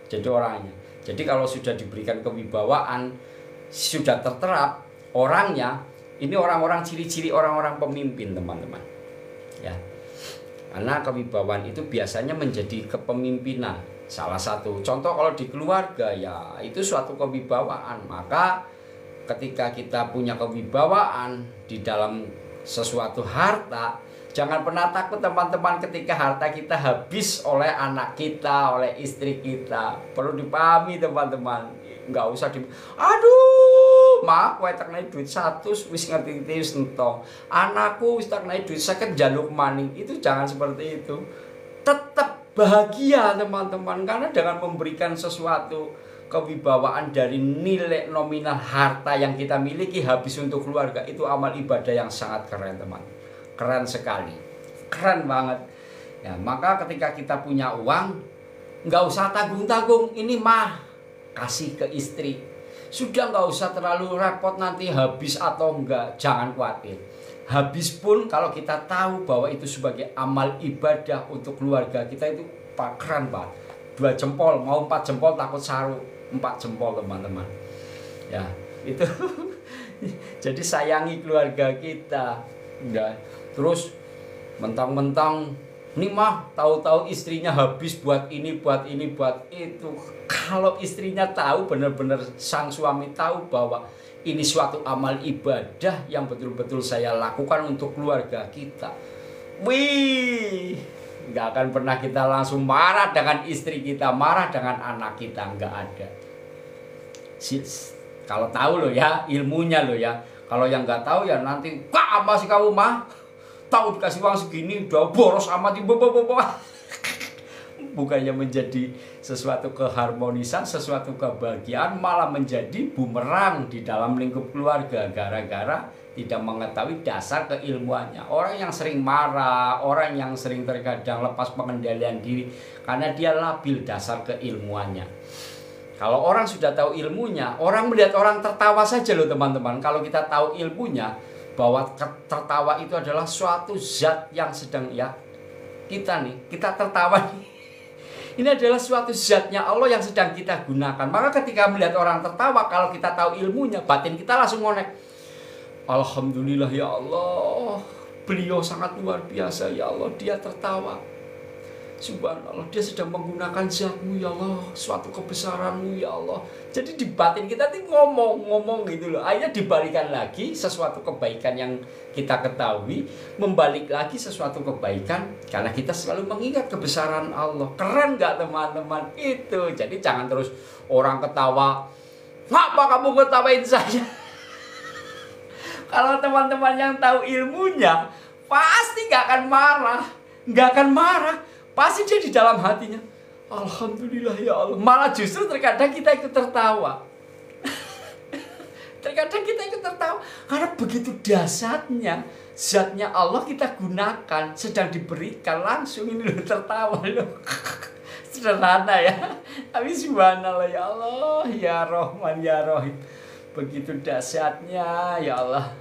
jadi orangnya. Jadi kalau sudah diberikan kewibawaan, sudah terterap orangnya, ini orang-orang ciri-ciri orang-orang pemimpin teman-teman ya. Karena kewibawaan itu biasanya menjadi kepemimpinan. Salah satu contoh kalau di keluarga ya itu suatu kewibawaan. Maka ketika kita punya kewibawaan di dalam sesuatu harta, jangan pernah takut teman-teman ketika harta kita habis oleh anak kita, oleh istri kita. Perlu dipahami teman-teman, nggak usah aduh mak kowe tak naik duit 100 wis ngerti wis entong, anakku wis tak naik duit 50 jaluk maning. Itu jangan seperti itu. Tetap bahagia teman-teman, karena dengan memberikan sesuatu kewibawaan dari nilai nominal harta yang kita miliki habis untuk keluarga, itu amal ibadah yang sangat keren teman. Keren sekali, keren banget ya. Maka ketika kita punya uang, nggak usah tanggung-tanggung, ini mah kasih ke istri, sudah nggak usah terlalu repot nanti habis atau enggak. Jangan khawatir, habis pun kalau kita tahu bahwa itu sebagai amal ibadah untuk keluarga kita, itu keren banget. 2 jempol, mau 4 jempol takut saru, 4 jempol teman-teman ya itu. Jadi sayangi keluarga kita enggak terus mentang-mentang nih mah tahu-tahu istrinya habis buat ini, buat itu. Kalau istrinya tahu, benar-benar sang suami tahu bahwa ini suatu amal ibadah yang betul-betul saya lakukan untuk keluarga kita, wih, nggak akan pernah kita langsung marah dengan istri kita, marah dengan anak kita, nggak ada. Kalau tahu loh ya, ilmunya loh ya. Kalau yang nggak tahu ya nanti, apa sih kamu mah? Tahu dikasih uang segini udah boros amat, bukannya menjadi sesuatu keharmonisan, sesuatu kebahagiaan, malah menjadi bumerang di dalam lingkup keluarga gara-gara tidak mengetahui dasar keilmuannya. Orang yang sering marah, orang yang sering terkadang lepas pengendalian diri karena dia labil dasar keilmuannya. Kalau orang sudah tahu ilmunya, orang melihat orang tertawa saja loh teman-teman. Kalau kita tahu ilmunya, bahwa tertawa itu adalah suatu zat yang sedang ya kita nih, kita tertawa nih. Ini adalah suatu zatnya Allah yang sedang kita gunakan. Maka ketika melihat orang tertawa, kalau kita tahu ilmunya, batin kita langsung ngonek. Alhamdulillah ya Allah, beliau sangat luar biasa ya Allah, dia tertawa. Subhanallah, dia sedang menggunakan zatmu ya Allah, suatu kebesaranmu ya Allah. Jadi di batin kita tuh ngomong gitu loh. Akhirnya dibalikan lagi sesuatu kebaikan yang kita ketahui, membalik lagi sesuatu kebaikan, karena kita selalu mengingat kebesaran Allah. Keren gak teman-teman? Itu. Jadi jangan terus orang ketawa, ngapa kamu ketawain saya? Kalau teman-teman yang tahu ilmunya, pasti gak akan marah. Gak akan marah. Pasti dia di dalam hatinya, alhamdulillah ya Allah. Malah justru terkadang kita ikut tertawa. Terkadang kita ikut tertawa. Karena begitu dahsyatnya zatnya Allah kita gunakan, sedang diberikan langsung ini loh, tertawa loh. Sederhana ya. Tapi subhanallah ya Allah, ya Rahman ya Rahim. Begitu dahsyatnya ya Allah.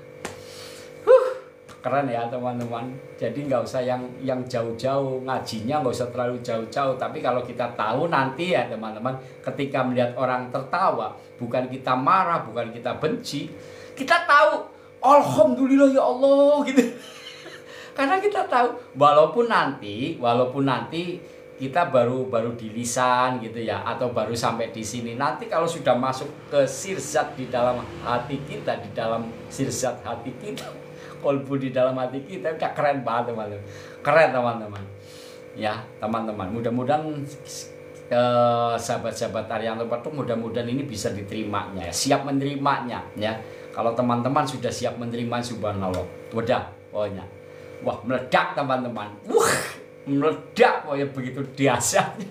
Keren ya teman-teman. Jadi nggak usah yang jauh-jauh, ngajinya nggak usah terlalu jauh-jauh. Tapi kalau kita tahu nanti ya teman-teman, ketika melihat orang tertawa, bukan kita marah, bukan kita benci, kita tahu alhamdulillah ya Allah gitu. Karena kita tahu walaupun nanti kita baru di lisan gitu ya, atau baru sampai di sini, nanti kalau sudah masuk ke sirzat di dalam hati kita, di dalam sirzat hati kita, kolbu di dalam hati kita, udah keren banget teman-teman. Keren teman-teman. Ya teman-teman, mudah-mudahan sahabat-sahabat Ariyanto Petruk, mudah-mudahan ini bisa diterimanya ya, siap menerimanya ya. Kalau teman-teman sudah siap menerima, subhanallah, udah pokoknya wah meledak teman-teman. Meledak pokoknya, begitu dahsyatnya.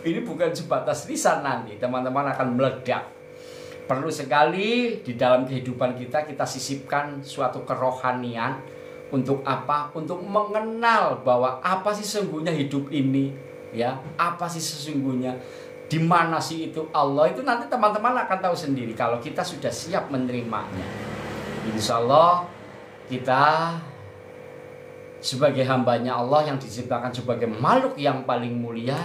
Ini bukan sebatas lisan, nanti teman-teman akan meledak. Perlu sekali di dalam kehidupan kita sisipkan suatu kerohanian. Untuk apa? Untuk mengenal bahwa apa sih sesungguhnya hidup ini, ya. Apa sih sesungguhnya? Di mana sih itu Allah? Itu nanti teman-teman akan tahu sendiri kalau kita sudah siap menerimanya. Insya Allah kita sebagai hambanya Allah yang diciptakan sebagai makhluk yang paling mulia,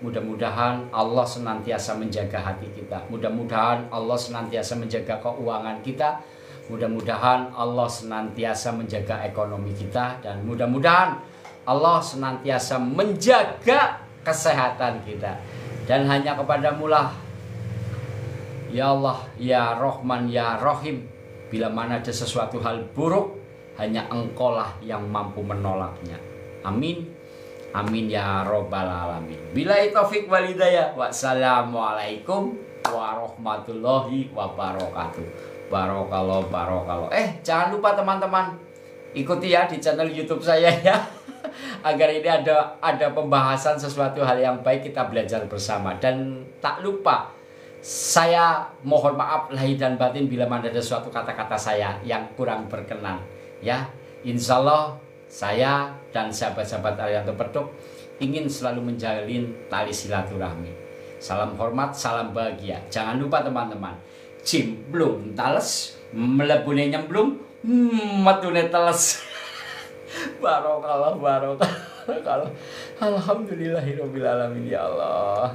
mudah-mudahan Allah senantiasa menjaga hati kita. Mudah-mudahan Allah senantiasa menjaga keuangan kita. Mudah-mudahan Allah senantiasa menjaga ekonomi kita. Dan mudah-mudahan Allah senantiasa menjaga kesehatan kita. Dan hanya kepadamu lah, ya Allah, ya Rahman, ya Rahim, bila mana ada sesuatu hal buruk, hanya Engkau lah yang mampu menolaknya. Amin. Amin ya robbal alamin. Billahi taufik wal hidayah. Wassalamualaikum warahmatullahi wabarakatuh. Barokallah. Jangan lupa teman-teman, ikuti ya di channel YouTube saya ya. Agar ini ada pembahasan sesuatu hal yang baik, kita belajar bersama. Dan tak lupa, saya mohon maaf lahir dan batin bila mana ada suatu kata-kata saya yang kurang berkenan ya. Insya Allah saya dan sahabat-sahabat Ariyanto Petruk ingin selalu menjalin tali silaturahmi. Salam hormat, salam bahagia. Jangan lupa teman-teman, cimblung tales, melebune nyemblung, matune teles. Barokallah. Alhamdulillahirobbil alamin ya Allah.